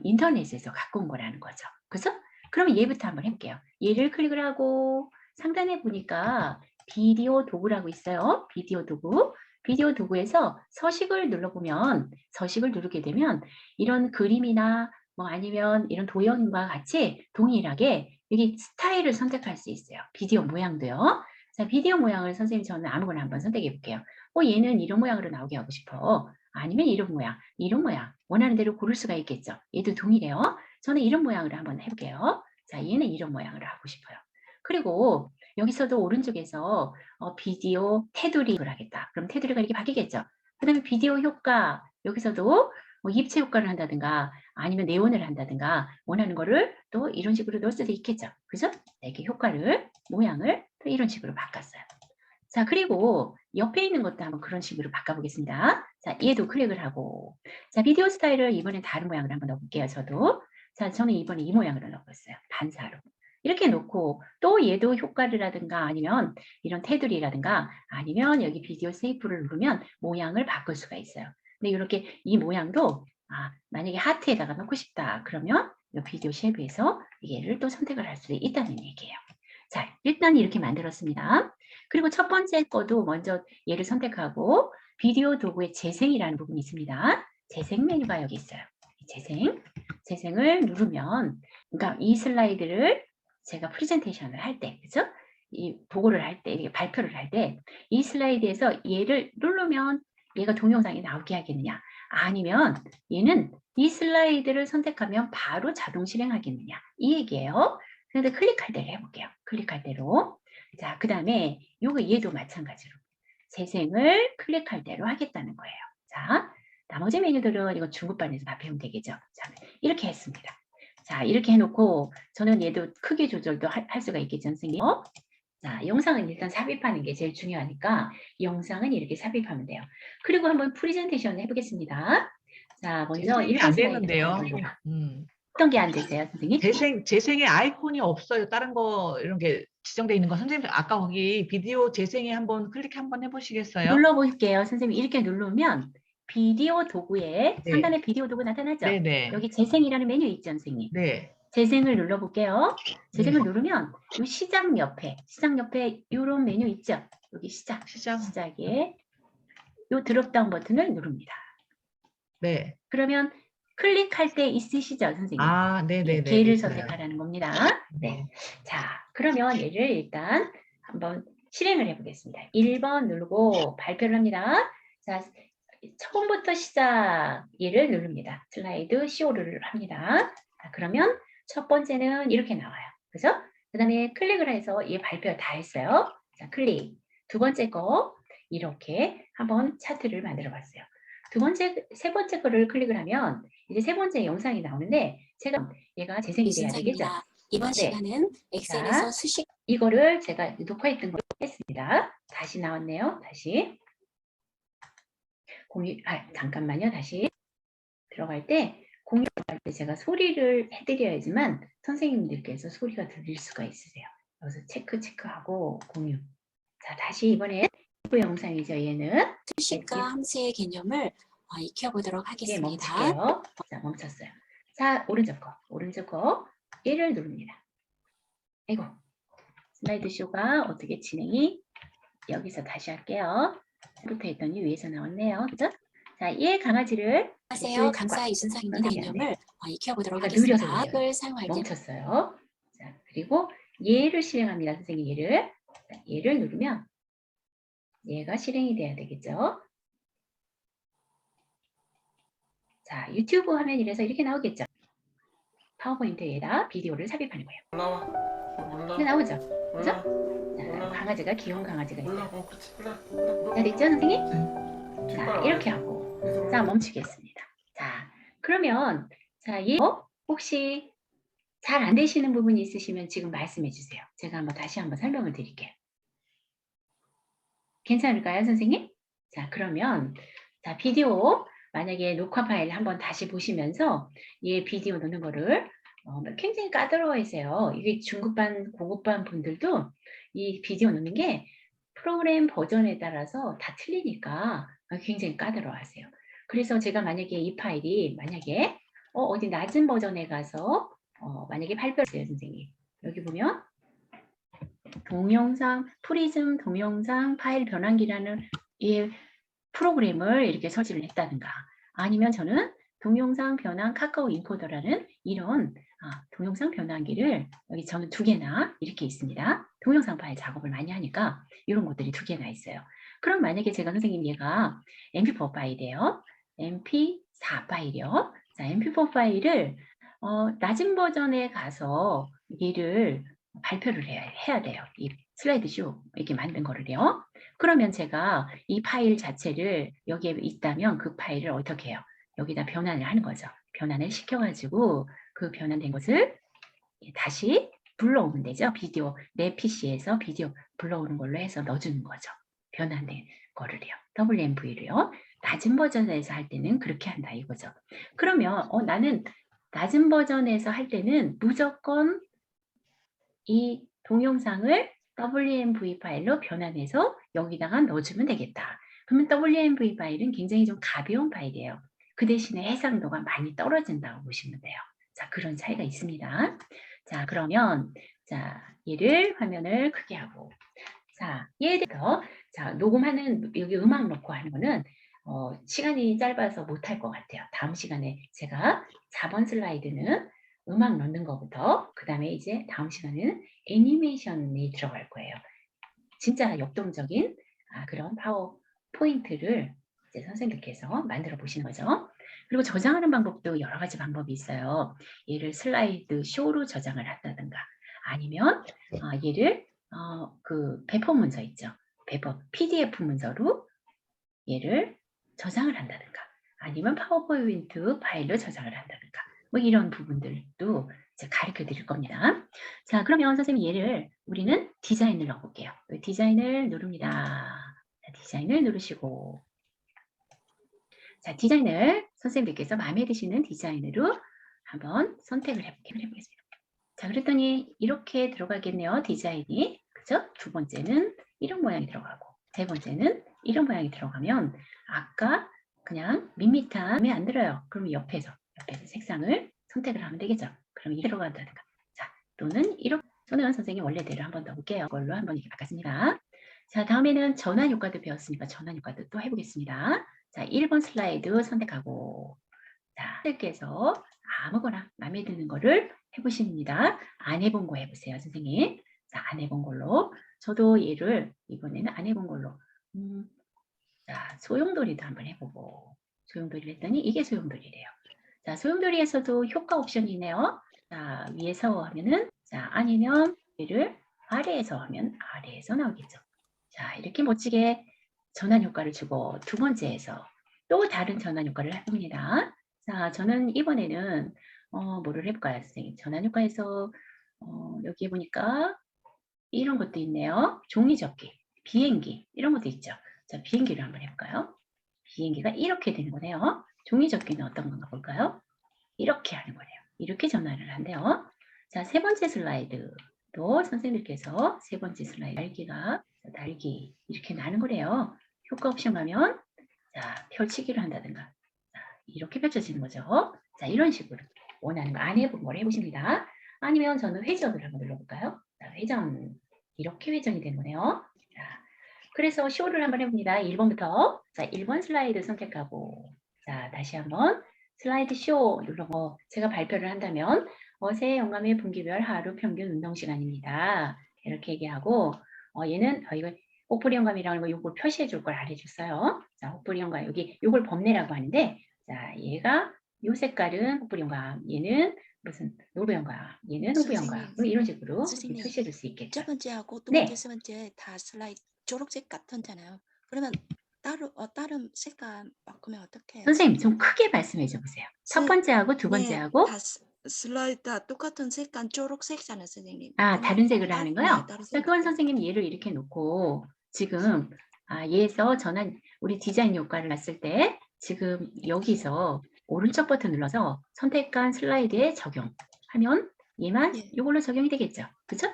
인터넷에서 갖고 온 거라는 거죠. 그래서 그러면 얘부터 한번 해볼게요. 얘를 클릭을 하고 상단에 보니까 비디오 도구라고 있어요. 비디오 도구. 비디오 도구에서 서식을 눌러보면 서식을 누르게 되면 이런 그림이나 뭐 아니면 이런 도형과 같이 동일하게 여기 스타일을 선택할 수 있어요. 비디오 모양도요. 자, 비디오 모양을 선생님 저는 아무거나 한번 선택해 볼게요. 얘는 이런 모양으로 나오게 하고 싶어. 아니면 이런 모양 원하는 대로 고를 수가 있겠죠. 얘도 동일해요. 저는 이런 모양으로 한번 해볼게요. 자, 얘는 이런 모양으로 하고 싶어요. 그리고 여기서도 오른쪽에서 비디오 테두리를 하겠다. 그럼 테두리가 이렇게 바뀌겠죠. 그 다음에 비디오 효과 여기서도 뭐 입체 효과를 한다든가 아니면 네온을 한다든가 원하는 거를 또 이런 식으로 넣을 수도 있겠죠. 그죠? 이렇게 효과를 모양을 또 이런 식으로 바꿨어요. 자, 그리고 옆에 있는 것도 한번 그런 식으로 바꿔보겠습니다. 자, 얘도 클릭을 하고 자, 비디오 스타일을 이번엔 다른 모양으로 한번 넣어볼게요. 저도. 자, 저는 이번에 이 모양으로 넣어봤어요. 반사로. 이렇게 놓고 또 얘도 효과라든가 아니면 이런 테두리라든가 아니면 여기 비디오 세이프를 누르면 모양을 바꿀 수가 있어요. 근데 이렇게 이 모양도 만약에 하트에다가 넣고 싶다 그러면 이 비디오 쉐입에서 얘를 또 선택을 할 수 있다는 얘기예요. 자, 일단 이렇게 만들었습니다. 그리고 첫 번째 거도 먼저 얘를 선택하고 비디오 도구의 재생이라는 부분이 있습니다. 재생 메뉴가 여기 있어요. 재생을 누르면 그러니까 이 슬라이드를 제가 프레젠테이션을 할 때, 그죠? 이 보고를 할 때, 발표를 할 때 이 슬라이드에서 얘를 누르면 얘가 동영상이 나오게 하겠느냐 아니면 얘는 이 슬라이드를 선택하면 바로 자동 실행하겠느냐 이 얘기예요. 그런데 클릭할 대로 해볼게요. 클릭할 대로. 자, 그 다음에 얘도 마찬가지로 재생을 클릭할 대로 하겠다는 거예요. 자, 나머지 메뉴들은 이거 중급반에서 다 배우면 되겠죠. 자, 이렇게 했습니다. 자, 이렇게 해놓고 저는 얘도 크기 조절도 할 수가 있겠죠, 선생님. 자, 영상은 일단 삽입하는 게 제일 중요하니까 영상은 이렇게 삽입하면 돼요. 그리고 한번 프레젠테이션 해보겠습니다. 자, 먼저 재생이 1번 안 슬라이드 되는데요. 어떤 게 안 되세요, 선생님? 재생의 아이콘이 없어요. 다른 거 이런 게 지정되어 있는 거. 선생님 아까 거기 비디오 재생에 한번 클릭 한번 해보시겠어요? 눌러볼게요. 선생님 이렇게 누르면 비디오 도구에 네. 상단에 비디오 도구 나타나죠? 네네. 여기 재생이라는 메뉴 있죠, 선생님? 네. 재생을 눌러볼게요. 재생을 네. 누르면 이 시작 옆에 이런 메뉴 있죠? 여기 시작에 이 드롭다운 버튼을 누릅니다. 네. 그러면 클릭할 때 있으시죠, 선생님? 네네네. 걔를 있어요. 선택하라는 겁니다. 네. 자, 그러면 얘를 일단 한번 실행을 해보겠습니다. 1번 누르고 발표를 합니다. 자, 처음부터 시작 얘를 누릅니다. 슬라이드 CO를 합니다. 자, 그러면 첫 번째는 이렇게 나와요. 그죠? 그 다음에 클릭을 해서 얘 발표 다 했어요. 자, 클릭. 두 번째 거 이렇게 한번 차트를 만들어 봤어요. 세 번째 거를 클릭을 하면 이제 세 번째 영상이 나오는데 제가 얘가 재생이 돼야 되겠죠? 이번 네. 시간은 엑셀에서 자, 수식 이거를 제가 녹화했던 걸 했습니다. 다시 나왔네요. 다시 잠깐만요. 다시 들어갈 때 공유할 때 제가 소리를 해드려야지만 선생님들께서 소리가 들릴 수가 있으세요. 그래서 체크하고 공유. 자, 다시 이번에 영상이죠. 얘는 수식과 함수의 개념을 익혀보도록 예, 하겠습니다. 멈출게요. 자, 멈췄어요. 자, 오른쪽 거 얘를 누릅니다. 아이고, 슬라이드 쇼가 어떻게 진행이 여기서 다시 할게요. 부터 했더니 위에서 나왔네요. 그죠? 자, 얘 강아지를 안녕하세요. 강사 이순상입니다. 개념을 익혀보도록 얘가 하겠습니다. 느려서 그래요. 을 사용할 때 멈췄어요. 자, 그리고 얘를 실행합니다. 선생님 얘를. 자, 얘를 누르면 얘가 실행이 돼야 되겠죠. 자, 유튜브 화면 이래서 이렇게 나오겠죠. 파워포인트에다 비디오를 삽입하는 거예요. 이렇게 나오죠. 그죠? 자, 강아지가 귀여운 강아지가 있어요. 자, 됐죠, 선생님? 자, 이렇게 하고. 자, 멈추겠습니다. 자, 그러면 자, 얘 혹시 잘 안 되시는 부분이 있으시면 지금 말씀해 주세요. 제가 다시 한번 설명을 드릴게요. 괜찮을까요, 선생님? 자, 그러면 자, 비디오 만약에 녹화 파일 한번 다시 보시면서 얘 비디오 넣는 거를 굉장히 까다로워하세요. 이게 중급반, 고급반 분들도 이 비디오 넣는 게 프로그램 버전에 따라서 다 틀리니까 굉장히 까다로워하세요. 그래서 제가 만약에 이 파일이 만약에 어디 낮은 버전에 가서 만약에 발표했어요, 선생님. 여기 보면 동영상, 프리즘 동영상 파일 변환기라는 이 프로그램을 이렇게 설치를 했다든가 아니면 저는 동영상 변환 카카오 인코더라는 이런 동영상 변환기를 여기 저는 2개나 이렇게 있습니다. 동영상 파일 작업을 많이 하니까 이런 것들이 2개나 있어요. 그럼 만약에 제가 선생님 얘가 mp4 파일이에요. mp4 파일이요. 자, mp4 파일을 낮은 버전에 가서 얘를 발표를 해야 돼요. 이 슬라이드 쇼 이렇게 만든 거를요. 그러면 제가 이 파일 자체를 여기에 있다면 그 파일을 어떻게 해요? 여기다 변환을 하는 거죠. 변환을 시켜가지고 그 변환된 것을 다시 불러오면 되죠. 비디오, 내 PC에서 비디오 불러오는 걸로 해서 넣어주는 거죠. 변환된 거를요. WMV를요. 낮은 버전에서 할 때는 그렇게 한다 이거죠. 그러면 나는 낮은 버전에서 할 때는 무조건 이 동영상을 WMV 파일로 변환해서 여기다가 넣어주면 되겠다. 그러면 WMV 파일은 굉장히 좀 가벼운 파일이에요. 그 대신에 해상도가 많이 떨어진다고 보시면 돼요. 자, 그런 차이가 있습니다. 자, 그러면 자, 얘를 화면을 크게 하고 자, 예를 들어 자, 녹음하는 여기 음악 넣고 하는 거는 시간이 짧아서 못할 것 같아요. 다음 시간에 제가 4번 슬라이드는 음악 넣는 것부터 그 다음에 이제 다음 시간에는 애니메이션이 들어갈 거예요. 진짜 역동적인 그런 파워포인트를 이제 선생님께서 만들어 보시는 거죠. 그리고 저장하는 방법도 여러 가지 방법이 있어요. 얘를 슬라이드 쇼로 저장을 한다든가 아니면 얘를 그 배포 문서 있죠. 배포 PDF 문서로 얘를 저장을 한다든가 아니면 파워포인트 파일로 저장을 한다든가 뭐 이런 부분들도 이제 가르쳐 드릴 겁니다. 자, 그러면 선생님 얘를 우리는 디자인을 넣어볼게요. 디자인을 누릅니다. 자, 디자인을 누르시고 자, 디자인을 선생님들께서 마음에 드시는 디자인으로 한번 선택을 해보겠습니다. 자, 그랬더니 이렇게 들어가겠네요. 디자인이. 그죠? 2번째는 이런 모양이 들어가고 3번째는 이런 모양이 들어가면 아까 그냥 밋밋한 마음에 안 들어요. 그럼 옆에서 색상을 선택을 하면 되겠죠. 그럼 이게 들어간다든가. 자, 또는 이렇게 저는 선생님 원래대로 한번 더 볼게요. 이걸로 한번 이렇게 바꿨습니다. 자, 다음에는 전환 효과도 배웠으니까 전환 효과도 또 해보겠습니다. 자, 1번 슬라이드 선택하고 자, 선생님께서 아무거나 마음에 드는 거를 해보십니다. 안 해본 거 해보세요, 선생님. 자, 안 해본 걸로. 저도 얘를 이번에는 안 해본 걸로. 자, 소용돌이도 한번 해보고. 소용돌이를 했더니 이게 소용돌이래요. 자, 소용돌이에서도 효과 옵션이 있네요. 자, 위에서 하면은, 자, 아니면 얘를 아래에서 하면 아래에서 나오겠죠. 자, 이렇게 멋지게 전환 효과를 주고 2번째에서 또 다른 전환 효과를 해봅니다. 자, 저는 이번에는 뭐를 해볼까요, 선생님? 전환 효과에서 여기 보니까 이런 것도 있네요. 종이접기, 비행기 이런 것도 있죠. 자, 비행기를 한번 해볼까요? 비행기가 이렇게 되는 거네요. 종이접기는 어떤 건가 볼까요? 이렇게 하는 거예요. 이렇게 전환을 한대요. 자, 세 번째 슬라이드도 선생님께서 세 번째 슬라이드 날기 이렇게 나는 거래요. 효과 옵션 가면 자, 펼치기를 한다든가 자, 이렇게 펼쳐지는 거죠. 자, 이런 식으로 원하는 거 안 해본 걸 해보십니다. 아니면 저는 회전을 한번 눌러볼까요? 자, 회전 이렇게 회전이 되는 거네요. 자, 그래서 쇼를 한번 해봅니다. 1번부터 자, 1번 슬라이드 선택하고 자, 다시 한번 슬라이드 쇼 눌러고 제가 발표를 한다면 새해 영감의 분기별 하루 평균 운동 시간입니다. 이렇게 얘기하고 얘는 이거 혹부리 영감이라는 거 요걸 표시해 줄 걸 알려줬어요. 자, 혹부리 영감 여기 요걸 범례라고 하는데 자, 얘가 요 색깔은 혹부리 영감, 얘는 무슨 노루 영감, 얘는 호부 영감 선생님, 이런 식으로 선생님, 표시해 줄 수 있겠죠. 첫 번째하고 두 네. 번째, 세 번째 다 슬라이드 초록색 같던잖아요. 그러면 다른 색깔 바꾸면 어떻게 해요? 선생님 좀 크게 말씀해 줘 보세요. 첫 번째하고 두 번째하고 다 슬라이드 다 똑같은 색깔 초록색잖아요, 선생님. 다른 색으로 하는 거요? 네, 다른 자, 그건 색깔. 선생님 얘를 이렇게 놓고 지금 얘에서 전환 우리 디자인 효과를 놨을 때 지금 여기서 오른쪽 버튼 눌러서 선택한 슬라이드에 적용하면 얘만 예. 이걸로 적용이 되겠죠. 그죠?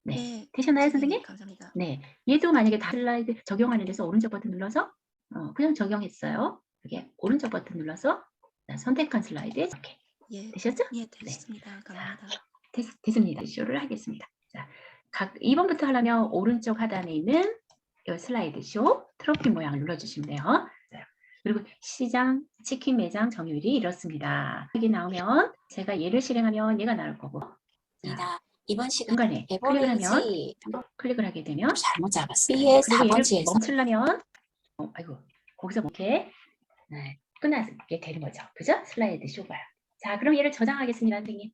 네. 네, 되셨나요, 선생님? 감사합니다. 네. 얘도 만약에 다 슬라이드 적용하는 데서 오른쪽 버튼 눌러서 그냥 적용했어요. 그게 오른쪽 버튼 눌러서 선택한 슬라이드에 이렇게 예, 되셨죠? 예, 됐습니다. 감사합니다. 됐습니다. 쇼를 하겠습니다. 자, 각 2번부터 하려면 오른쪽 하단에 있는 이 슬라이드 쇼 트로피 모양을 눌러주시면 돼요. 자, 그리고 시장 치킨 매장 점유율이 이렇습니다. 여기 나오면 제가 얘를 실행하면 얘가 나올 거고 자, 입니다. 이번 시간 중간에 클릭을 하면 에버리지 클릭을 하게 되면 잘못 잡았어요. B의 그리고 얘를 4번지에서 멈추려면 아이고 거기서 이렇게 끝나게 되는 거죠. 그죠? 슬라이드 쇼가요. 자, 그럼 얘를 저장하겠습니다, 선생님.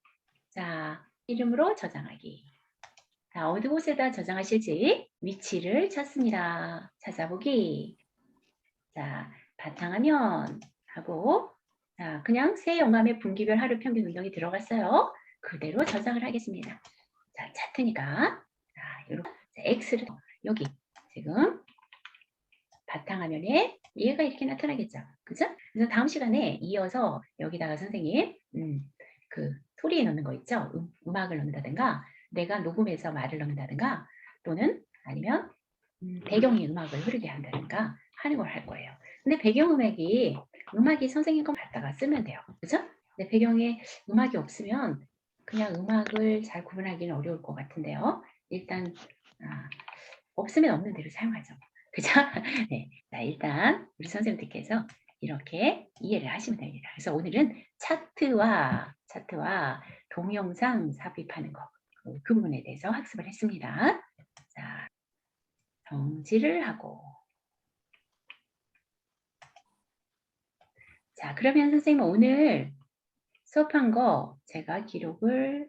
자, 이름으로 저장하기. 자, 어느 곳에다 저장하실지 위치를 찾습니다. 찾아보기. 자, 바탕화면 하고 자, 그냥 새 영감의 분기별 하루 평균 운동이 들어갔어요. 그대로 저장을 하겠습니다. 자, 차트니까 자, 이렇게 X를 여기 지금 바탕화면에 얘가 이렇게 나타나겠죠. 그죠? 그래서 다음 시간에 이어서 여기다가 선생님 그 소리에 넣는 거 있죠? 음악을 넣는다든가 내가 녹음해서 말을 넣는다든가 또는 아니면 배경이 음악을 흐르게 한다든가 하는 걸 할 거예요. 근데 음악이 선생님 거 갖다가 쓰면 돼요. 그죠? 근데 배경에 음악이 없으면 그냥 음악을 잘 구분하기는 어려울 것 같은데요. 일단 없으면 없는 대로 사용하죠. 그죠? 네. 자, 일단 우리 선생님들께서 이렇게 이해를 하시면 됩니다. 그래서 오늘은 차트와 동영상 삽입하는 거, 그 부분에 대해서 학습을 했습니다. 자, 정지를 하고. 자, 그러면 선생님 오늘 수업한 거 제가 기록을